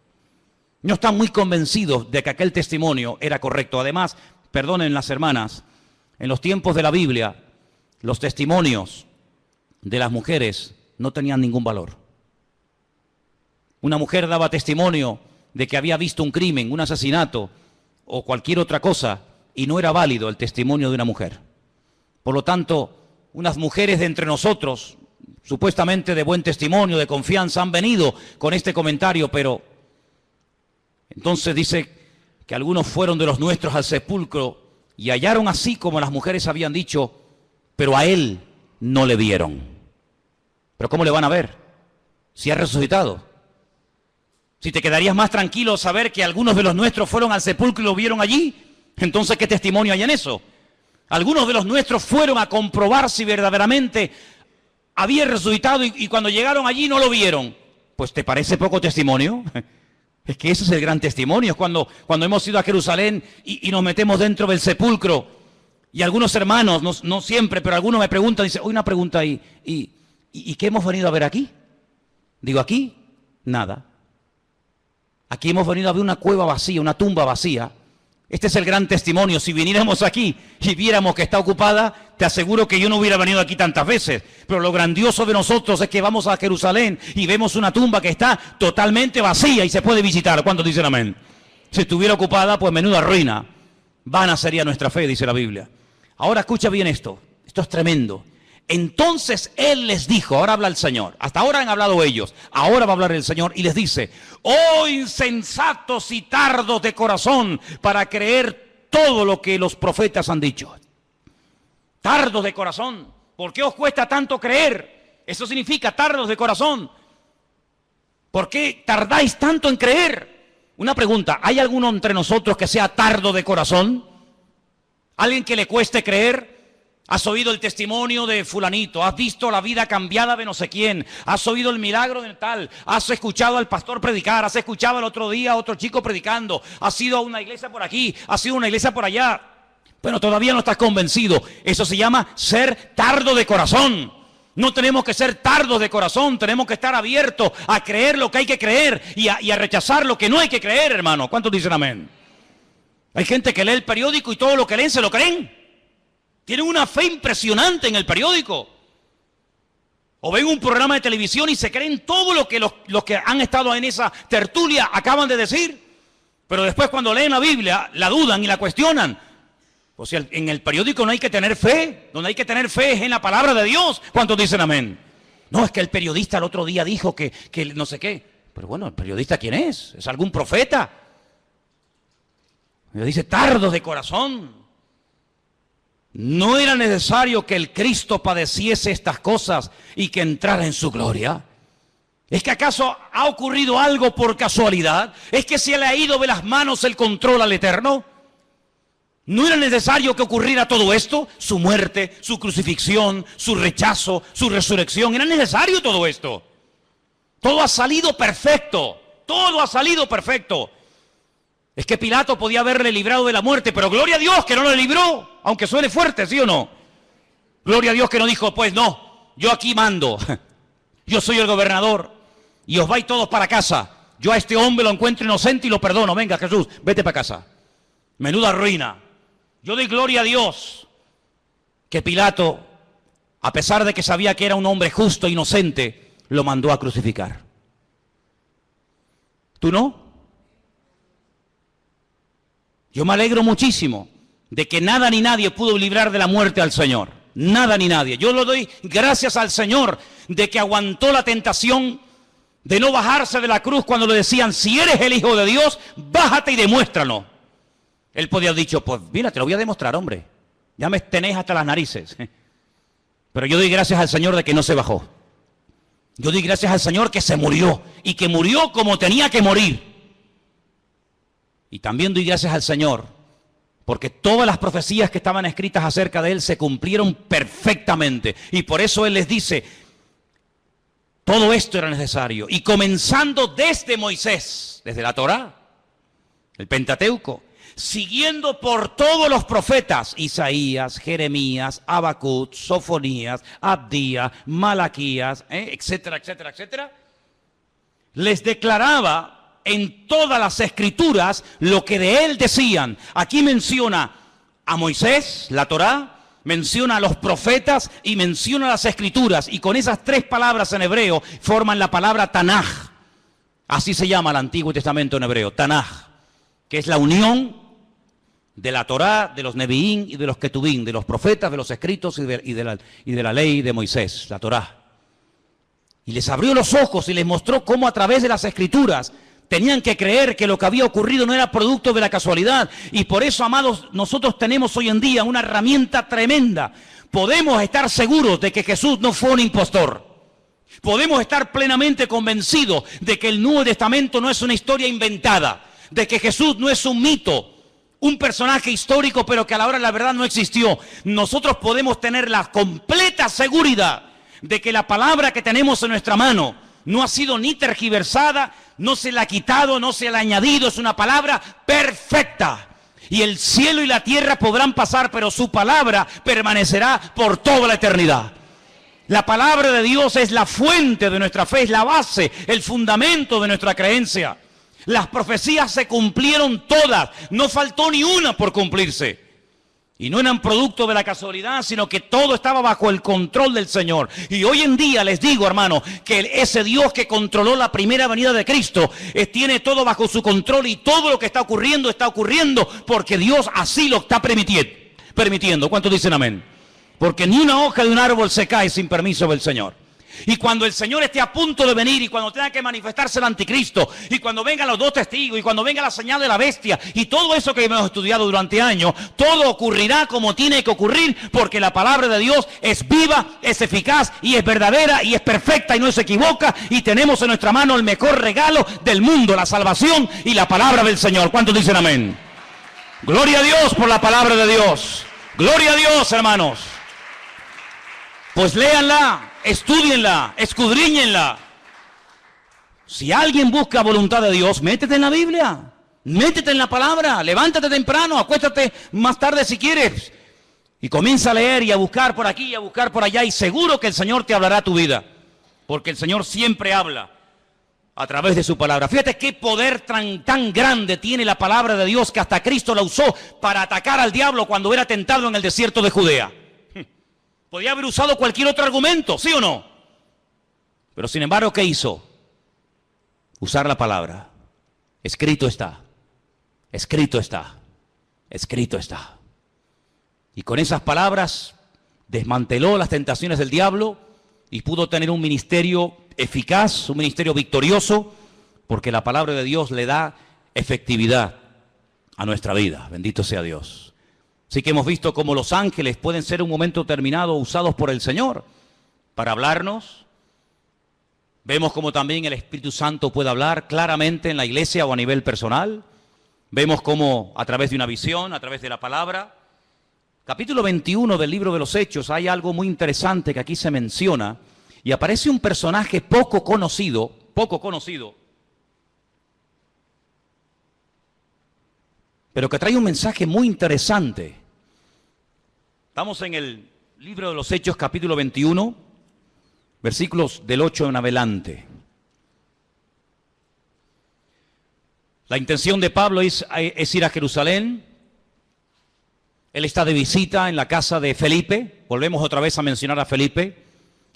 No están muy convencidos de que aquel testimonio era correcto. Además, perdonen las hermanas, en los tiempos de la Biblia, los testimonios de las mujeres no tenían ningún valor. Una mujer daba testimonio de que había visto un crimen, un asesinato o cualquier otra cosa, y no era válido el testimonio de una mujer. Por lo tanto, unas mujeres de entre nosotros, supuestamente de buen testimonio, de confianza, han venido con este comentario, pero entonces dice que algunos fueron de los nuestros al sepulcro y hallaron así como las mujeres habían dicho, pero a él no le vieron. ¿Pero cómo le van a ver si ha resucitado? Si te quedarías más tranquilo saber que algunos de los nuestros fueron al sepulcro y lo vieron allí, entonces ¿qué testimonio hay en eso? Algunos de los nuestros fueron a comprobar si verdaderamente había resucitado y cuando llegaron allí no lo vieron. Pues ¿te parece poco testimonio? Es que ese es el gran testimonio. Es cuando hemos ido a Jerusalén y nos metemos dentro del sepulcro y algunos hermanos, no siempre, pero algunos me preguntan, dicen, hoy una pregunta ahí, ¿y qué hemos venido a ver aquí? Digo, aquí, nada. Aquí hemos venido a ver una cueva vacía, una tumba vacía. Este es el gran testimonio. Si viniéramos aquí y viéramos que está ocupada, te aseguro que yo no hubiera venido aquí tantas veces. Pero lo grandioso de nosotros es que vamos a Jerusalén y vemos una tumba que está totalmente vacía y se puede visitar. ¿Cuántos dicen amén? Si estuviera ocupada, pues menuda ruina. Vana sería nuestra fe, dice la Biblia. Ahora escucha bien esto. Esto es tremendo. Entonces él les dijo, ahora habla el Señor, hasta ahora han hablado ellos, ahora va a hablar el Señor y les dice, oh insensatos y tardos de corazón para creer todo lo que los profetas han dicho. Tardos de corazón, ¿por qué os cuesta tanto creer? Eso significa tardos de corazón. ¿Por qué tardáis tanto en creer? Una pregunta, ¿hay alguno entre nosotros que sea tardo de corazón? ¿Alguien que le cueste creer? Has oído el testimonio de fulanito, has visto la vida cambiada de no sé quién, has oído el milagro del tal, has escuchado al pastor predicar, has escuchado el otro día a otro chico predicando, has ido a una iglesia por aquí, has ido a una iglesia por allá, pero todavía no estás convencido. Eso se llama ser tardo de corazón. No tenemos que ser tardos de corazón, tenemos que estar abiertos a creer lo que hay que creer y a rechazar lo que no hay que creer, hermano. ¿Cuántos dicen amén? Hay gente que lee el periódico y todo lo que leen se lo creen. Tienen una fe impresionante en el periódico. O ven un programa de televisión y se creen todo lo que los que han estado en esa tertulia acaban de decir. Pero después cuando leen la Biblia, la dudan y la cuestionan. O sea, en el periódico no hay que tener fe. Donde hay que tener fe es en la palabra de Dios. ¿Cuántos dicen amén? No, es que el periodista el otro día dijo que no sé qué. Pero bueno, ¿el periodista quién es? ¿Es algún profeta? Y dice, tardos de corazón. ¿No era necesario que el Cristo padeciese estas cosas y que entrara en su gloria? ¿Es que acaso ha ocurrido algo por casualidad? ¿Es que se le ha ido de las manos el control al Eterno? ¿No era necesario que ocurriera todo esto? Su muerte, su crucifixión, su rechazo, su resurrección. ¿Era necesario todo esto? Todo ha salido perfecto. Todo ha salido perfecto. Es que Pilato podía haberle librado de la muerte, pero gloria a Dios que no lo libró, aunque suene fuerte, ¿sí o no? Gloria a Dios que no dijo, pues no, yo aquí mando. Yo soy el gobernador y os vais todos para casa. Yo a este hombre lo encuentro inocente y lo perdono. Venga, Jesús, vete para casa. Menuda ruina. Yo doy gloria a Dios que Pilato, a pesar de que sabía que era un hombre justo e inocente, lo mandó a crucificar. ¿Tú no? Yo me alegro muchísimo de que nada ni nadie pudo librar de la muerte al Señor. Nada ni nadie. Yo lo doy gracias al Señor de que aguantó la tentación de no bajarse de la cruz cuando le decían, si eres el Hijo de Dios, bájate y demuéstralo. Él podía haber dicho, pues mira, te lo voy a demostrar, hombre. Ya me tenés hasta las narices. Pero yo doy gracias al Señor de que no se bajó. Yo doy gracias al Señor que se murió y que murió como tenía que morir. Y también doy gracias al Señor porque todas las profecías que estaban escritas acerca de Él se cumplieron perfectamente. Y por eso Él les dice, todo esto era necesario. Y comenzando desde Moisés, desde la Torá, el Pentateuco, siguiendo por todos los profetas, Isaías, Jeremías, Habacuc, Sofonías, Abdías, Malaquías, etcétera, etcétera, etcétera, les declaraba en todas las escrituras lo que de él decían. Aquí menciona a Moisés, la Torá, menciona a los profetas y menciona las escrituras. Y con esas tres palabras en hebreo forman la palabra Tanaj. Así se llama el Antiguo Testamento en hebreo, Tanaj, que es la unión de la Torá, de los Neviín y de los Ketubín, de los profetas, de los escritos y de la ley de Moisés, la Torá. Y les abrió los ojos y les mostró cómo a través de las escrituras tenían que creer que lo que había ocurrido no era producto de la casualidad. Y por eso, amados, nosotros tenemos hoy en día una herramienta tremenda. Podemos estar seguros de que Jesús no fue un impostor. Podemos estar plenamente convencidos de que el Nuevo Testamento no es una historia inventada, de que Jesús no es un mito, un personaje histórico, pero que a la hora de la verdad no existió. Nosotros podemos tener la completa seguridad de que la palabra que tenemos en nuestra mano no ha sido ni tergiversada, no se la ha quitado, no se la ha añadido, es una palabra perfecta. Y el cielo y la tierra podrán pasar, pero su palabra permanecerá por toda la eternidad. La palabra de Dios es la fuente de nuestra fe, es la base, el fundamento de nuestra creencia. Las profecías se cumplieron todas, no faltó ni una por cumplirse. Y no eran producto de la casualidad, sino que todo estaba bajo el control del Señor. Y hoy en día les digo, hermano, que ese Dios que controló la primera venida de Cristo, tiene todo bajo su control y todo lo que está ocurriendo porque Dios así lo está permitiendo. ¿Cuántos dicen amén? Porque ni una hoja de un árbol se cae sin permiso del Señor. Y cuando el Señor esté a punto de venir, y cuando tenga que manifestarse el anticristo, y cuando vengan los dos testigos, y cuando venga la señal de la bestia, y todo eso que hemos estudiado durante años, todo ocurrirá como tiene que ocurrir, porque la palabra de Dios es viva, es eficaz, y es verdadera, y es perfecta, y no se equivoca, y tenemos en nuestra mano el mejor regalo del mundo, la salvación y la palabra del Señor. ¿Cuántos dicen amén? Gloria a Dios por la palabra de Dios. Gloria a Dios, hermanos. Pues léanla, estúdienla, escudriñenla. Si alguien busca voluntad de Dios, métete en la Biblia, métete en la palabra, levántate temprano, acuéstate más tarde si quieres, y comienza a leer y a buscar por aquí y a buscar por allá, y seguro que el Señor te hablará tu vida, porque el Señor siempre habla a través de su palabra. Fíjate qué poder tan grande tiene la palabra de Dios, que hasta Cristo la usó para atacar al diablo cuando era tentado en el desierto de Judea. Podía haber usado cualquier otro argumento, ¿sí o no? Pero sin embargo, ¿qué hizo? Usar la palabra. Escrito está, escrito está, escrito está. Y con esas palabras desmanteló las tentaciones del diablo y pudo tener un ministerio eficaz, un ministerio victorioso, porque la palabra de Dios le da efectividad a nuestra vida. Bendito sea Dios. Sí que hemos visto cómo los ángeles pueden ser en un momento determinado usados por el Señor para hablarnos. Vemos cómo también el Espíritu Santo puede hablar claramente en la iglesia o a nivel personal. Vemos cómo a través de una visión, a través de la palabra. Capítulo 21 del libro de los Hechos, hay algo muy interesante que aquí se menciona y aparece un personaje poco conocido, pero que trae un mensaje muy interesante. Estamos en el libro de los Hechos, capítulo 21, versículos del 8 en adelante. La intención de Pablo es ir a Jerusalén. Él está de visita en la casa de Felipe. Volvemos otra vez a mencionar a Felipe,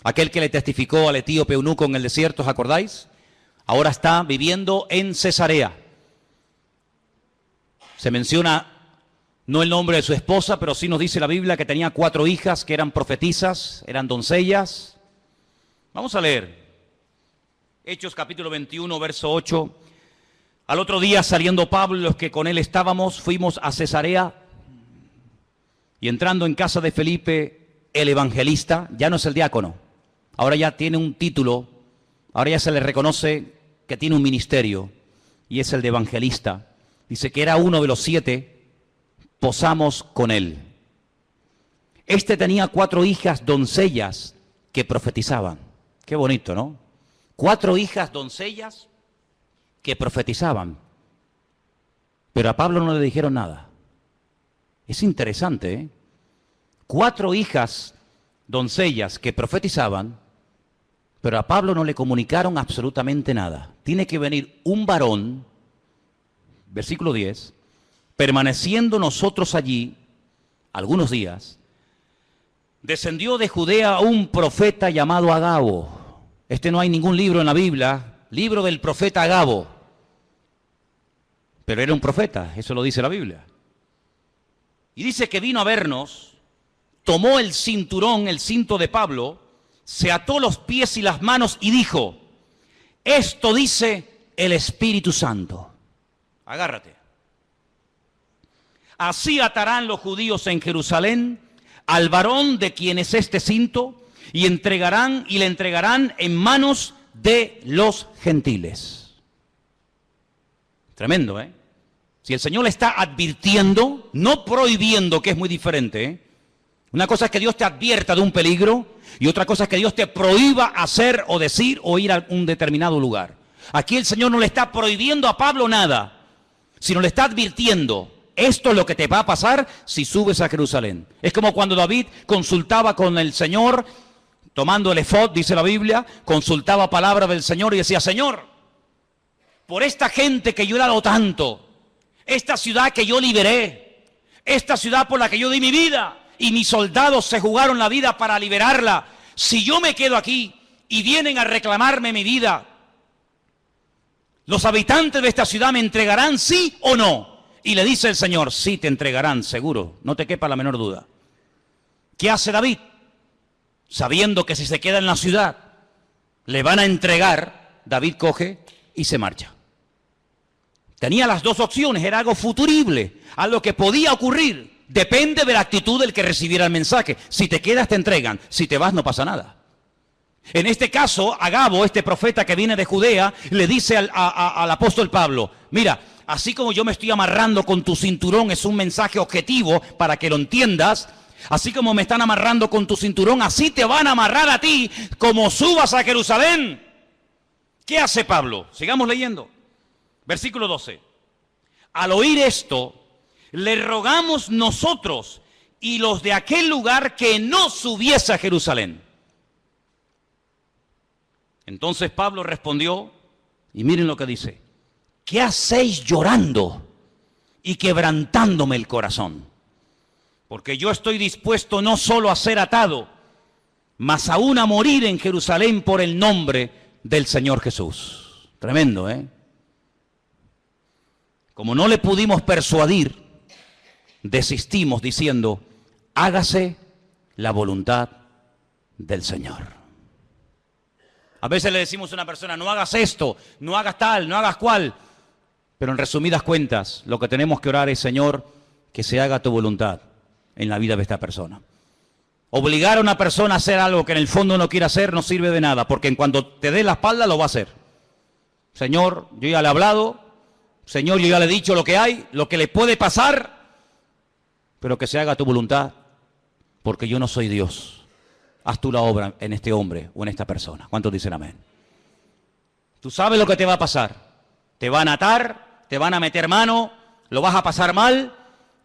aquel que le testificó al etíope eunuco en el desierto, ¿os acordáis? Ahora está viviendo en Cesarea. Se menciona no el nombre de su esposa, pero sí nos dice la Biblia que tenía 4 hijas que eran profetisas, eran doncellas. Vamos a leer. Hechos capítulo 21, verso 8. Al otro día, saliendo Pablo y los que con él estábamos, fuimos a Cesarea. Y entrando en casa de Felipe, el evangelista, ya no es el diácono, ahora ya tiene un título, ahora ya se le reconoce que tiene un ministerio, y es el de evangelista. Dice que era uno de los 7, posamos con él. Este tenía 4 hijas doncellas que profetizaban. Qué bonito, ¿no? 4 hijas doncellas que profetizaban. Pero a Pablo no le dijeron nada. Es interesante, ¿eh? 4 hijas doncellas que profetizaban, pero a Pablo no le comunicaron absolutamente nada. Tiene que venir un varón, versículo 10, permaneciendo nosotros allí algunos días, descendió de Judea un profeta llamado Agabo. No hay ningún libro en la Biblia, libro del profeta Agabo, pero era un profeta, eso lo dice la Biblia. Y dice que vino a vernos, tomó el cinturón, el cinto de Pablo, se ató los pies y las manos y dijo, esto dice el Espíritu Santo. Agárrate. Así atarán los judíos en Jerusalén al varón de quien es este cinto y le entregarán en manos de los gentiles. Tremendo, ¿eh? Si el Señor le está advirtiendo, no prohibiendo, que es muy diferente, ¿eh? Una cosa es que Dios te advierta de un peligro y otra cosa es que Dios te prohíba hacer o decir o ir a un determinado lugar. Aquí el Señor no le está prohibiendo a Pablo nada, sino le está advirtiendo, esto es lo que te va a pasar si subes a Jerusalén. Es como cuando David consultaba con el Señor, tomando el efod, dice la Biblia, consultaba palabra del Señor y decía, Señor, por esta gente que yo he dado tanto, esta ciudad que yo liberé, esta ciudad por la que yo di mi vida y mis soldados se jugaron la vida para liberarla, si yo me quedo aquí y vienen a reclamarme mi vida, ¿los habitantes de esta ciudad me entregarán sí o no? Y le dice el Señor, sí te entregarán, seguro, no te quepa la menor duda. ¿Qué hace David? Sabiendo que si se queda en la ciudad le van a entregar, David coge y se marcha. Tenía las 2 opciones, era algo futurible, algo que podía ocurrir. Depende de la actitud del que recibiera el mensaje. Si te quedas te entregan, si te vas no pasa nada. En este caso, Agabo, este profeta que viene de Judea, le dice al apóstol Pablo, mira, así como yo me estoy amarrando con tu cinturón, es un mensaje objetivo para que lo entiendas, así como me están amarrando con tu cinturón, así te van a amarrar a ti como subas a Jerusalén. ¿Qué hace Pablo? Sigamos leyendo. Versículo 12. Al oír esto, le rogamos nosotros y los de aquel lugar que no subiese a Jerusalén. Entonces Pablo respondió, y miren lo que dice, ¿qué hacéis llorando y quebrantándome el corazón? Porque yo estoy dispuesto no solo a ser atado, mas aún a morir en Jerusalén por el nombre del Señor Jesús. Tremendo, ¿eh? Como no le pudimos persuadir, desistimos diciendo, hágase la voluntad del Señor. A veces le decimos a una persona, no hagas esto, no hagas tal, no hagas cual. Pero en resumidas cuentas, lo que tenemos que orar es, Señor, que se haga tu voluntad. en la vida de esta persona. Obligar a una persona a hacer algo que en el fondo no quiere hacer no sirve de nada, porque en cuanto te dé la espalda lo va a hacer. Señor, yo ya le he hablado, Señor, yo ya le he dicho lo que hay, lo que le puede pasar, pero que se haga tu voluntad, porque yo no soy Dios. Haz tú la obra en este hombre o en esta persona. ¿Cuántos dicen amén? Tú sabes lo que te va a pasar. Te van a atar, te van a meter mano, lo vas a pasar mal.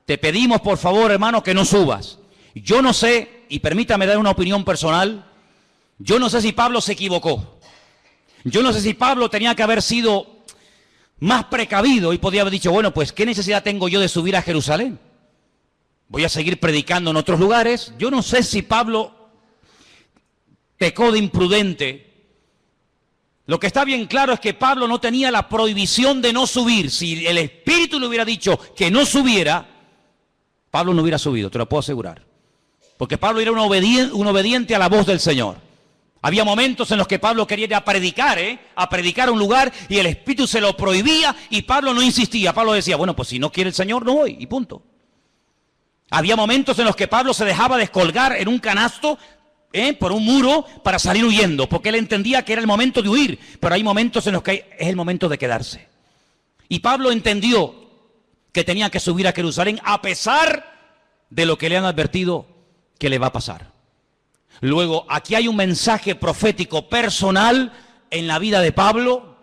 Te pedimos, por favor, hermano, que no subas. Yo no sé, y permítame dar una opinión personal, yo no sé si Pablo se equivocó. Yo no sé si Pablo tenía que haber sido más precavido y podía haber dicho, bueno, pues, ¿qué necesidad tengo yo de subir a Jerusalén? Voy a seguir predicando en otros lugares. Yo no sé si Pablo pecó de imprudente. Lo que está bien claro es que Pablo no tenía la prohibición de no subir. Si el Espíritu le hubiera dicho que no subiera, Pablo no hubiera subido, te lo puedo asegurar. Porque Pablo era un obediente a la voz del Señor. Había momentos en los que Pablo quería ir a predicar a un lugar, y el Espíritu se lo prohibía y Pablo no insistía. Pablo decía, bueno, pues si no quiere el Señor, no voy, y punto. Había momentos en los que Pablo se dejaba descolgar en un canasto por un muro para salir huyendo, porque él entendía que era el momento de huir, pero hay momentos en los que es el momento de quedarse. Y Pablo entendió que tenía que subir a Jerusalén a pesar de lo que le han advertido que le va a pasar. Luego, aquí hay un mensaje profético personal en la vida de Pablo,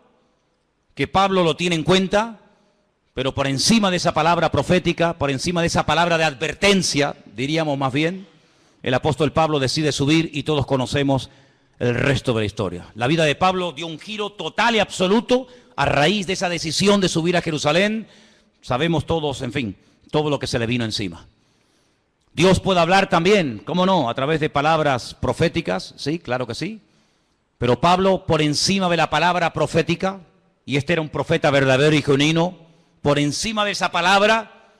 que Pablo lo tiene en cuenta, pero por encima de esa palabra profética, por encima de esa palabra de advertencia, diríamos más bien, el apóstol Pablo decide subir y todos conocemos el resto de la historia. La vida de Pablo dio un giro total y absoluto a raíz de esa decisión de subir a Jerusalén. Sabemos todos, en fin, todo lo que se le vino encima. Dios puede hablar también, ¿cómo no?, a través de palabras proféticas, sí, claro que sí. Pero Pablo, por encima de la palabra profética, y este era un profeta verdadero y genuino, por encima de esa palabra,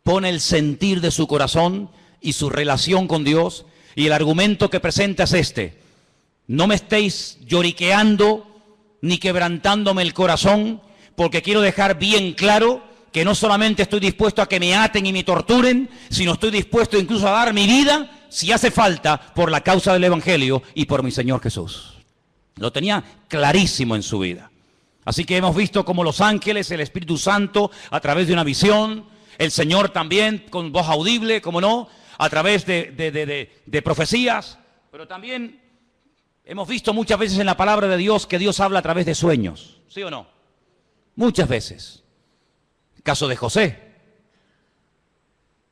pone el sentir de su corazón y su relación con Dios, y el argumento que presenta es este: no me estéis lloriqueando ni quebrantándome el corazón, porque quiero dejar bien claro que no solamente estoy dispuesto a que me aten y me torturen, sino estoy dispuesto incluso a dar mi vida, si hace falta, por la causa del Evangelio y por mi Señor Jesús. Lo tenía clarísimo en su vida. Así que hemos visto como los ángeles, el Espíritu Santo, a través de una visión, el Señor también con voz audible, como no, a través de profecías, pero también hemos visto muchas veces en la palabra de Dios que Dios habla a través de sueños, ¿sí o no? Muchas veces. El caso de José,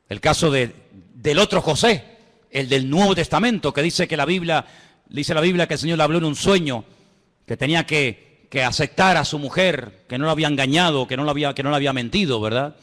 el caso del otro José, el del Nuevo Testamento, que dice que dice la Biblia que el Señor le habló en un sueño, que tenía que aceptar a su mujer, que no la había engañado, que no le había mentido, ¿verdad?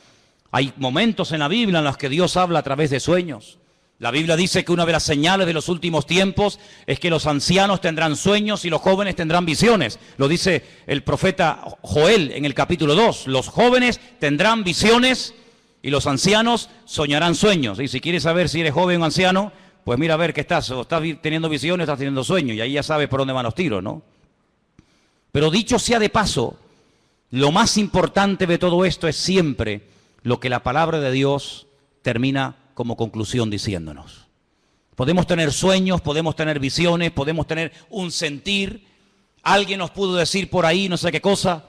Hay momentos en la Biblia en los que Dios habla a través de sueños. La Biblia dice que una de las señales de los últimos tiempos es que los ancianos tendrán sueños y los jóvenes tendrán visiones. Lo dice el profeta Joel en el capítulo 2. Los jóvenes tendrán visiones y los ancianos soñarán sueños. Y si quieres saber si eres joven o anciano, pues mira a ver qué estás. O estás teniendo visiones o estás teniendo sueños. Y ahí ya sabes por dónde van los tiros, ¿no? Pero dicho sea de paso, lo más importante de todo esto es siempre lo que la palabra de Dios termina como conclusión diciéndonos. Podemos tener sueños, podemos tener visiones, podemos tener un sentir. Alguien nos pudo decir por ahí no sé qué cosa,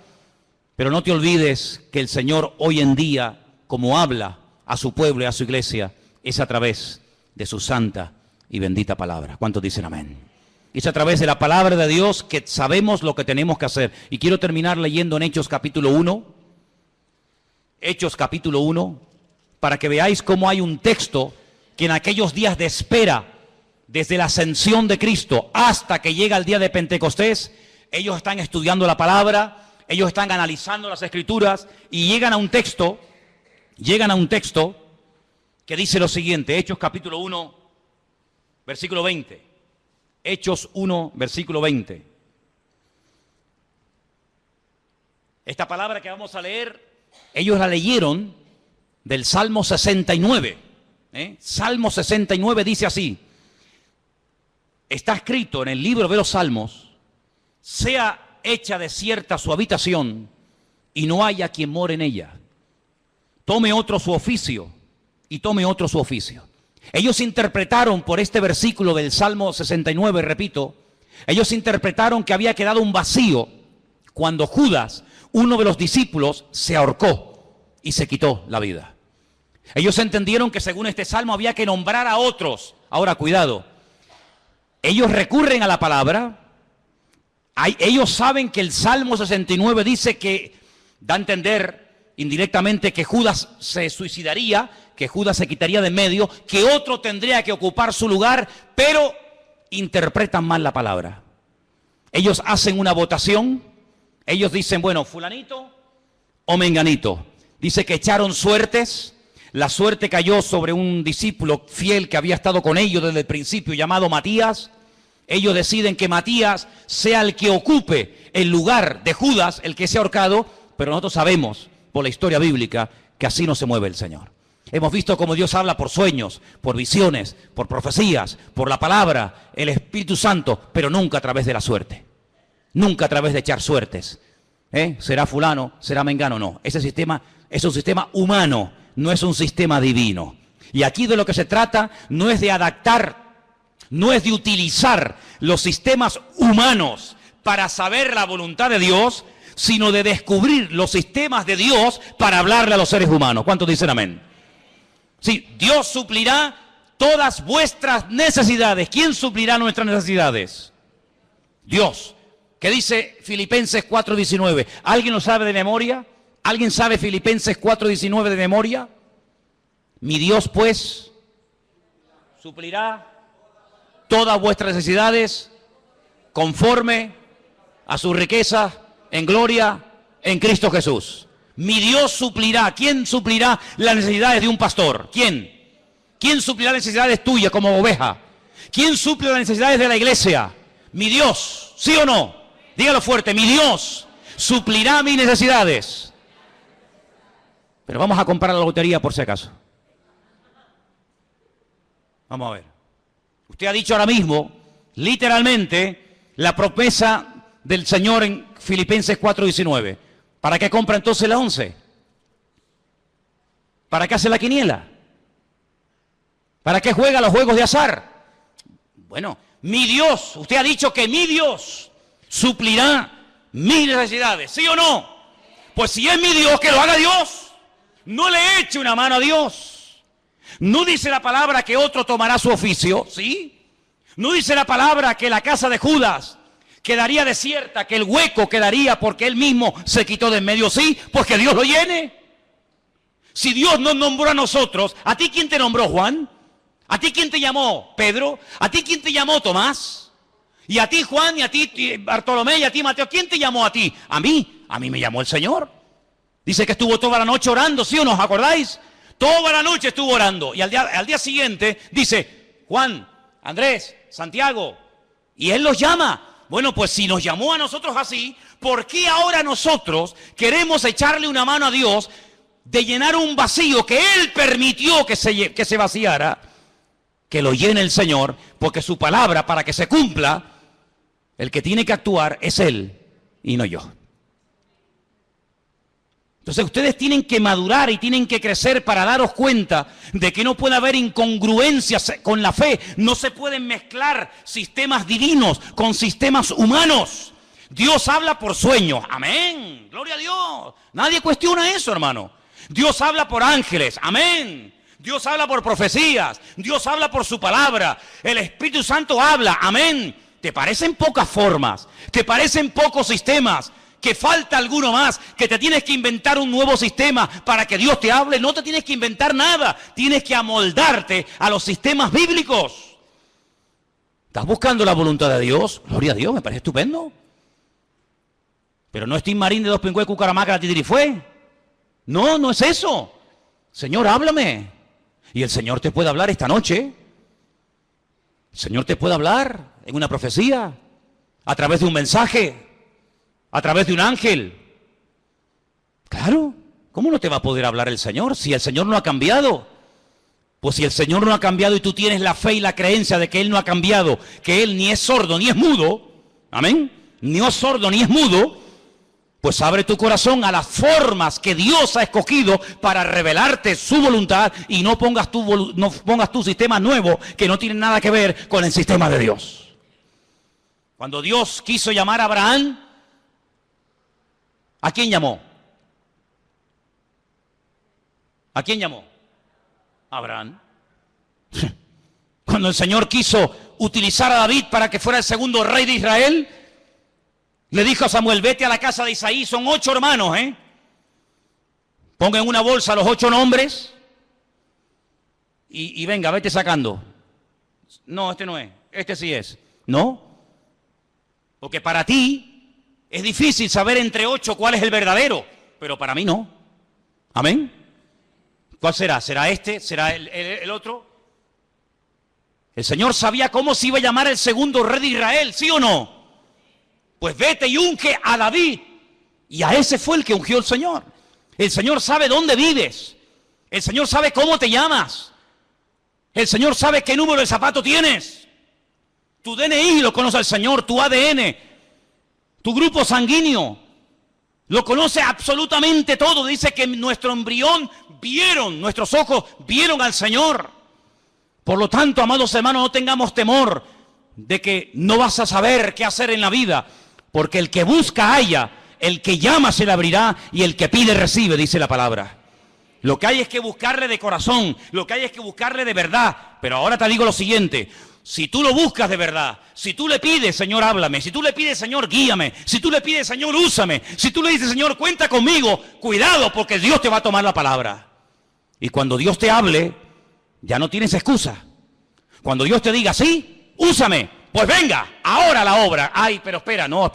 pero no te olvides que el Señor hoy en día, como habla a su pueblo y a su iglesia, es a través de su santa y bendita palabra. ¿Cuántos dicen amén? Es a través de la palabra de Dios que sabemos lo que tenemos que hacer. Y quiero terminar leyendo en Hechos capítulo 1. Hechos capítulo 1, para que veáis cómo hay un texto que en aquellos días de espera, desde la ascensión de Cristo hasta que llega el día de Pentecostés, ellos están estudiando la palabra, ellos están analizando las Escrituras y llegan a un texto que dice lo siguiente, Hechos capítulo 1, versículo 20. Hechos 1, versículo 20. Esta palabra que vamos a leer, ellos la leyeron del Salmo 69. Salmo 69 dice así: está escrito en el libro de los Salmos, sea hecha desierta su habitación y no haya quien more en ella. Tome otro su oficio y tome otro su oficio. Ellos interpretaron por este versículo del Salmo 69, repito, ellos interpretaron que había quedado un vacío cuando Judas, uno de los discípulos, se ahorcó y se quitó la vida. Ellos entendieron que según este salmo había que nombrar a otros. Ahora, cuidado, ellos recurren a la palabra, ellos saben que el Salmo 69 dice que, da a entender indirectamente que Judas se suicidaría, que Judas se quitaría de en medio, que otro tendría que ocupar su lugar, pero interpretan mal la palabra. Ellos hacen una votación, ellos dicen, bueno, fulanito o menganito. Dice que echaron suertes, la suerte cayó sobre un discípulo fiel que había estado con ellos desde el principio, llamado Matías. Ellos deciden que Matías sea el que ocupe el lugar de Judas, el que se ha ahorcado, pero nosotros sabemos por la historia bíblica que así no se mueve el Señor. Hemos visto cómo Dios habla por sueños, por visiones, por profecías, por la palabra, el Espíritu Santo, pero nunca a través de la suerte. Nunca a través de echar suertes. Será fulano, será mengano, no. Ese sistema es un sistema humano, no es un sistema divino. Y aquí de lo que se trata no es de adaptar, no es de utilizar los sistemas humanos para saber la voluntad de Dios, sino de descubrir los sistemas de Dios para hablarle a los seres humanos. ¿Cuántos dicen amén? Sí, Dios suplirá todas vuestras necesidades. ¿Quién suplirá nuestras necesidades? Dios. ¿Qué dice Filipenses 4:19? ¿Alguien lo sabe de memoria? ¿Alguien sabe Filipenses 4:19 de memoria? Mi Dios, pues, suplirá todas vuestras necesidades conforme a su riqueza en gloria en Cristo Jesús. Mi Dios suplirá. ¿Quién suplirá las necesidades de un pastor? ¿Quién? ¿Quién suplirá las necesidades tuyas como oveja? ¿Quién suple las necesidades de la iglesia? Mi Dios. ¿Sí o no? Dígalo fuerte. Mi Dios suplirá mis necesidades. Pero vamos a comprar la lotería por si acaso. Vamos a ver. Usted ha dicho ahora mismo, literalmente, la promesa del Señor en Filipenses 4:19. ¿Para qué compra entonces la 11? ¿Para qué hace la quiniela? ¿Para qué juega los juegos de azar? Bueno, mi Dios, usted ha dicho que mi Dios suplirá mis necesidades, ¿sí o no? Pues si es mi Dios, que lo haga Dios. No le eche una mano a Dios. No dice la palabra que otro tomará su oficio, ¿sí? No dice la palabra que la casa de Judas quedaría desierta, que el hueco quedaría porque él mismo se quitó de en medio, sí, pues que Dios lo llene. Si Dios nos nombró a nosotros, ¿a ti quién te nombró, Juan? ¿A ti quién te llamó, Pedro? ¿A ti quién te llamó, Tomás? Y a ti, Juan, y a ti, Bartolomé, y a ti, Mateo, ¿quién te llamó a ti? A mí me llamó el Señor. Dice que estuvo toda la noche orando, ¿sí o no? ¿Os acordáis? Toda la noche estuvo orando. Y al día siguiente dice, Juan, Andrés, Santiago, y él los llama. Bueno, pues si nos llamó a nosotros así, ¿por qué ahora nosotros queremos echarle una mano a Dios de llenar un vacío que Él permitió que se vaciara? Que lo llene el Señor, porque su palabra, para que se cumpla, el que tiene que actuar es Él y no yo. Entonces ustedes tienen que madurar y tienen que crecer para daros cuenta de que no puede haber incongruencias con la fe. No se pueden mezclar sistemas divinos con sistemas humanos. Dios habla por sueños. Amén. Gloria a Dios. Nadie cuestiona eso, hermano. Dios habla por ángeles. Amén. Dios habla por profecías. Dios habla por su palabra. El Espíritu Santo habla. Amén. ¿Te parecen pocas formas? ¿Te parecen pocos sistemas? Que falta alguno más, que te tienes que inventar un nuevo sistema para que Dios te hable. No te tienes que inventar nada, tienes que amoldarte a los sistemas bíblicos. ¿Estás buscando la voluntad de Dios? Gloria a Dios, me parece estupendo. Pero no es Tim Marín de Dos Pingües, Cucaramaca, Titirifue. No, no es eso. Señor, háblame. Y el Señor te puede hablar esta noche. El Señor te puede hablar en una profecía, a través de un mensaje, a través de un ángel. Claro, ¿cómo no te va a poder hablar el Señor si el Señor no ha cambiado? Pues si el Señor no ha cambiado y tú tienes la fe y la creencia de que Él no ha cambiado, que Él ni es sordo ni es mudo, amén, ni es sordo ni es mudo, Pues abre tu corazón a las formas que Dios ha escogido para revelarte su voluntad y no pongas tu sistema nuevo que no tiene nada que ver con el sistema de Dios. Cuando Dios quiso llamar a Abraham, ¿a quién llamó? ¿A quién llamó? A Abraham. Cuando el Señor quiso utilizar a David para que fuera el segundo rey de Israel, le dijo a Samuel, vete a la casa de Isaí, son 8 hermanos, ponga en una bolsa los 8 nombres y venga, vete sacando. No, este no es, este sí es. ¿No? Porque para ti es difícil saber entre 8 cuál es el verdadero, pero para mí no. ¿Amén? ¿Cuál será? ¿Será este? ¿Será el otro? El Señor sabía cómo se iba a llamar el segundo rey de Israel, ¿sí o no? Pues vete y unge a David. Y a ese fue el que ungió el Señor. El Señor sabe dónde vives. El Señor sabe cómo te llamas. El Señor sabe qué número de zapato tienes. Tu DNI lo conoce el Señor, tu ADN, tu grupo sanguíneo. Lo conoce absolutamente todo. Dice que nuestro embrión nuestros ojos vieron al Señor. Por lo tanto, amados hermanos, no tengamos temor de que no vas a saber qué hacer en la vida. Porque el que busca halla, el que llama se le abrirá y el que pide recibe, dice la palabra. Lo que hay es que buscarle de corazón, lo que hay es que buscarle de verdad. Pero ahora te digo lo siguiente, si tú lo buscas de verdad, si tú le pides, Señor, háblame, si tú le pides, Señor, guíame, si tú le pides, Señor, úsame, si tú le dices, Señor, cuenta conmigo, cuidado porque Dios te va a tomar la palabra. Y cuando Dios te hable, ya no tienes excusa. Cuando Dios te diga, sí, úsame. Pues venga, ahora la obra. Ay, pero espera, no.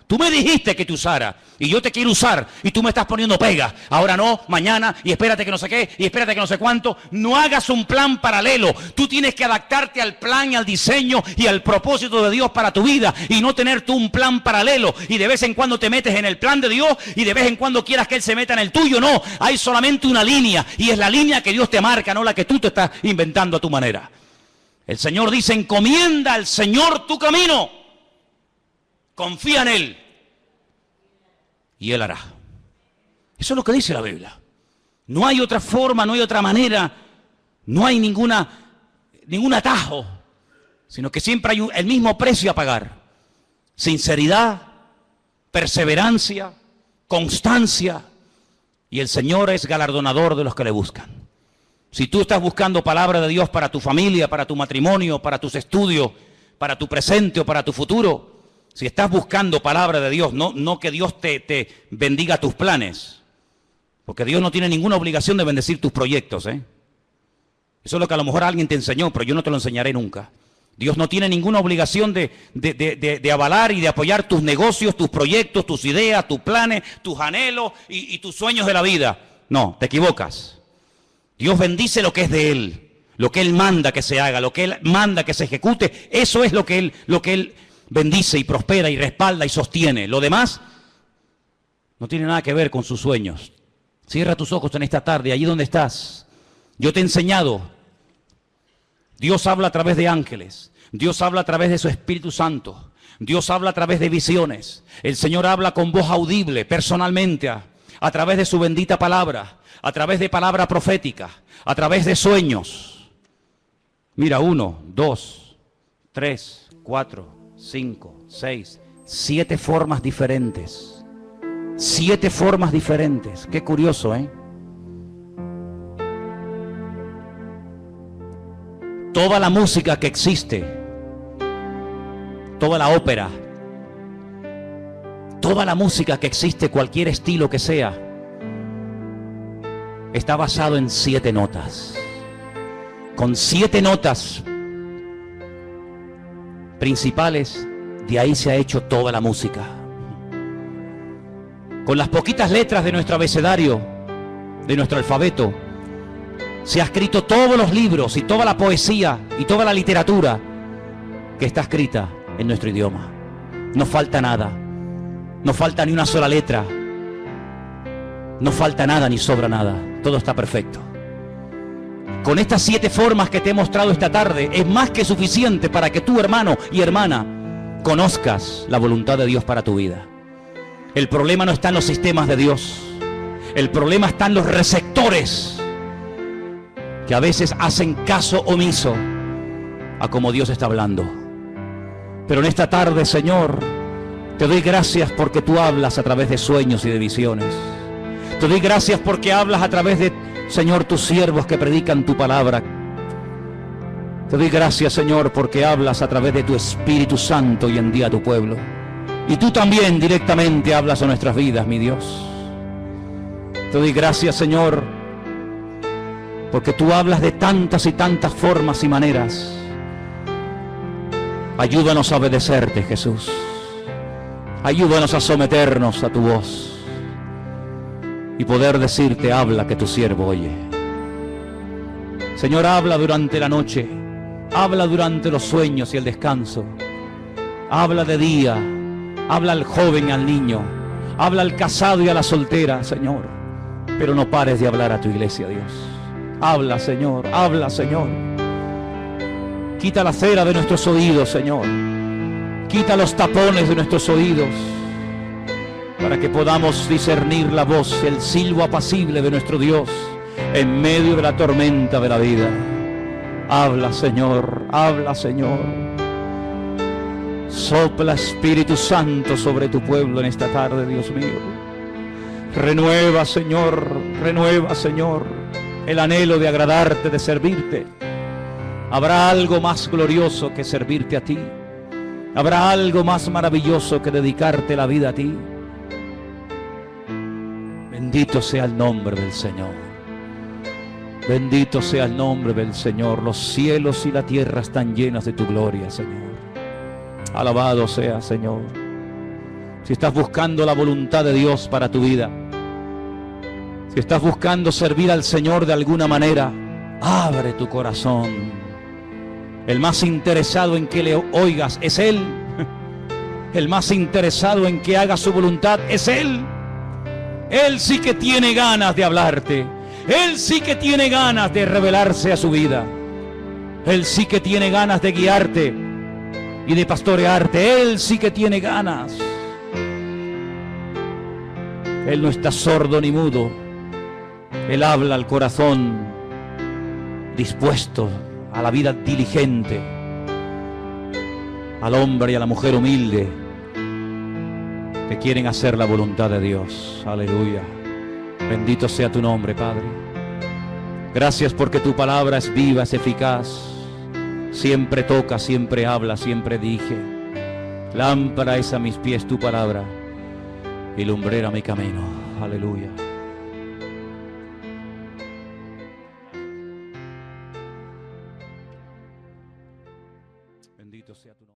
Tú me dijiste que te usara y yo te quiero usar y tú me estás poniendo pegas. Ahora no, mañana y espérate que no sé qué y espérate que no sé cuánto. No hagas un plan paralelo. Tú tienes que adaptarte al plan y al diseño y al propósito de Dios para tu vida y no tener tú un plan paralelo y de vez en cuando te metes en el plan de Dios y de vez en cuando quieras que Él se meta en el tuyo. No, hay solamente una línea y es la línea que Dios te marca, no la que tú te estás inventando a tu manera. El Señor dice, encomienda al Señor tu camino. Confía en Él. Y Él hará. Eso es lo que dice la Biblia. No hay otra forma, no hay otra manera, no hay ningún atajo, sino que siempre hay el mismo precio a pagar. Sinceridad, perseverancia, constancia. Y el Señor es galardonador de los que le buscan. Si tú estás buscando palabra de Dios para tu familia, para tu matrimonio, para tus estudios, para tu presente o para tu futuro, si estás buscando palabra de Dios, no que Dios te bendiga tus planes, porque Dios no tiene ninguna obligación de bendecir tus proyectos, Eso es lo que a lo mejor alguien te enseñó, pero yo no te lo enseñaré nunca. Dios no tiene ninguna obligación de avalar y de apoyar tus negocios, tus proyectos, tus ideas, tus planes, tus anhelos y tus sueños de la vida. No, te equivocas. Dios bendice lo que es de Él, lo que Él manda que se haga, lo que Él manda que se ejecute. Eso es lo que Él bendice y prospera y respalda y sostiene. Lo demás no tiene nada que ver con sus sueños. Cierra tus ojos en esta tarde, allí donde estás. Yo te he enseñado. Dios habla a través de ángeles. Dios habla a través de su Espíritu Santo. Dios habla a través de visiones. El Señor habla con voz audible, personalmente, a través de su bendita palabra, a través de palabra profética, a través de sueños. Mira, 1, 2, 3, 4, 5, 6, 7 formas diferentes. 7 formas diferentes. Qué curioso, Toda la música que existe, toda la ópera, toda la música que existe, cualquier estilo que sea, está basado en 7 notas. Con 7 notas principales, de ahí se ha hecho toda la música. Con las poquitas letras de nuestro abecedario, de nuestro alfabeto, se ha escrito todos los libros y toda la poesía y toda la literatura que está escrita en nuestro idioma. No falta nada, no falta ni una sola letra, no falta nada ni sobra nada, todo está perfecto. Con estas 7 formas que te he mostrado esta tarde, es más que suficiente para que tú, hermano y hermana, conozcas la voluntad de Dios para tu vida. El problema no está en los sistemas de Dios. El problema está en los receptores que a veces hacen caso omiso a como Dios está hablando. Pero en esta tarde, Señor, te doy gracias porque tú hablas a través de sueños y de visiones. Te doy gracias porque hablas a través de, Señor, tus siervos que predican tu palabra. Te doy gracias, Señor, porque hablas a través de tu Espíritu Santo hoy en día a tu pueblo. Y tú también directamente hablas a nuestras vidas, mi Dios. Te doy gracias, Señor, porque tú hablas de tantas y tantas formas y maneras. Ayúdanos a obedecerte, Jesús. Ayúdanos a someternos a tu voz y poder decirte, habla, que tu siervo oye. Señor, habla durante la noche, habla durante los sueños y el descanso. Habla de día, habla al joven y al niño, habla al casado y a la soltera, Señor. Pero no pares de hablar a tu iglesia, Dios. Habla, Señor, habla, Señor. Quita la cera de nuestros oídos, Señor. Quita los tapones de nuestros oídos, para que podamos discernir la voz, el silbo apacible de nuestro Dios en medio de la tormenta de la vida. Habla, Señor, habla, Señor. Sopla, Espíritu Santo, sobre tu pueblo en esta tarde, Dios mío. Renueva, Señor, el anhelo de agradarte, de servirte. Habrá algo más glorioso que servirte a ti. Habrá algo más maravilloso que dedicarte la vida a ti. Bendito sea el nombre del Señor. Bendito sea el nombre del Señor. Los cielos y la tierra están llenas de tu gloria, Señor. Alabado sea, Señor. Si estás buscando la voluntad de Dios para tu vida, si estás buscando servir al Señor de alguna manera, abre tu corazón. El más interesado en que le oigas es Él. El más interesado en que hagas su voluntad es Él. Él sí que tiene ganas de hablarte. Él sí que tiene ganas de revelarse a su vida. Él sí que tiene ganas de guiarte y de pastorearte. Él sí que tiene ganas. Él no está sordo ni mudo. Él habla al corazón dispuesto a la vida diligente, al hombre y a la mujer humilde que quieren hacer la voluntad de Dios. Aleluya. Bendito sea tu nombre, Padre. Gracias porque tu palabra es viva, es eficaz. Siempre toca, siempre habla, siempre dirige. Lámpara es a mis pies tu palabra y lumbrera mi camino. Aleluya. Bendito sea tu nombre.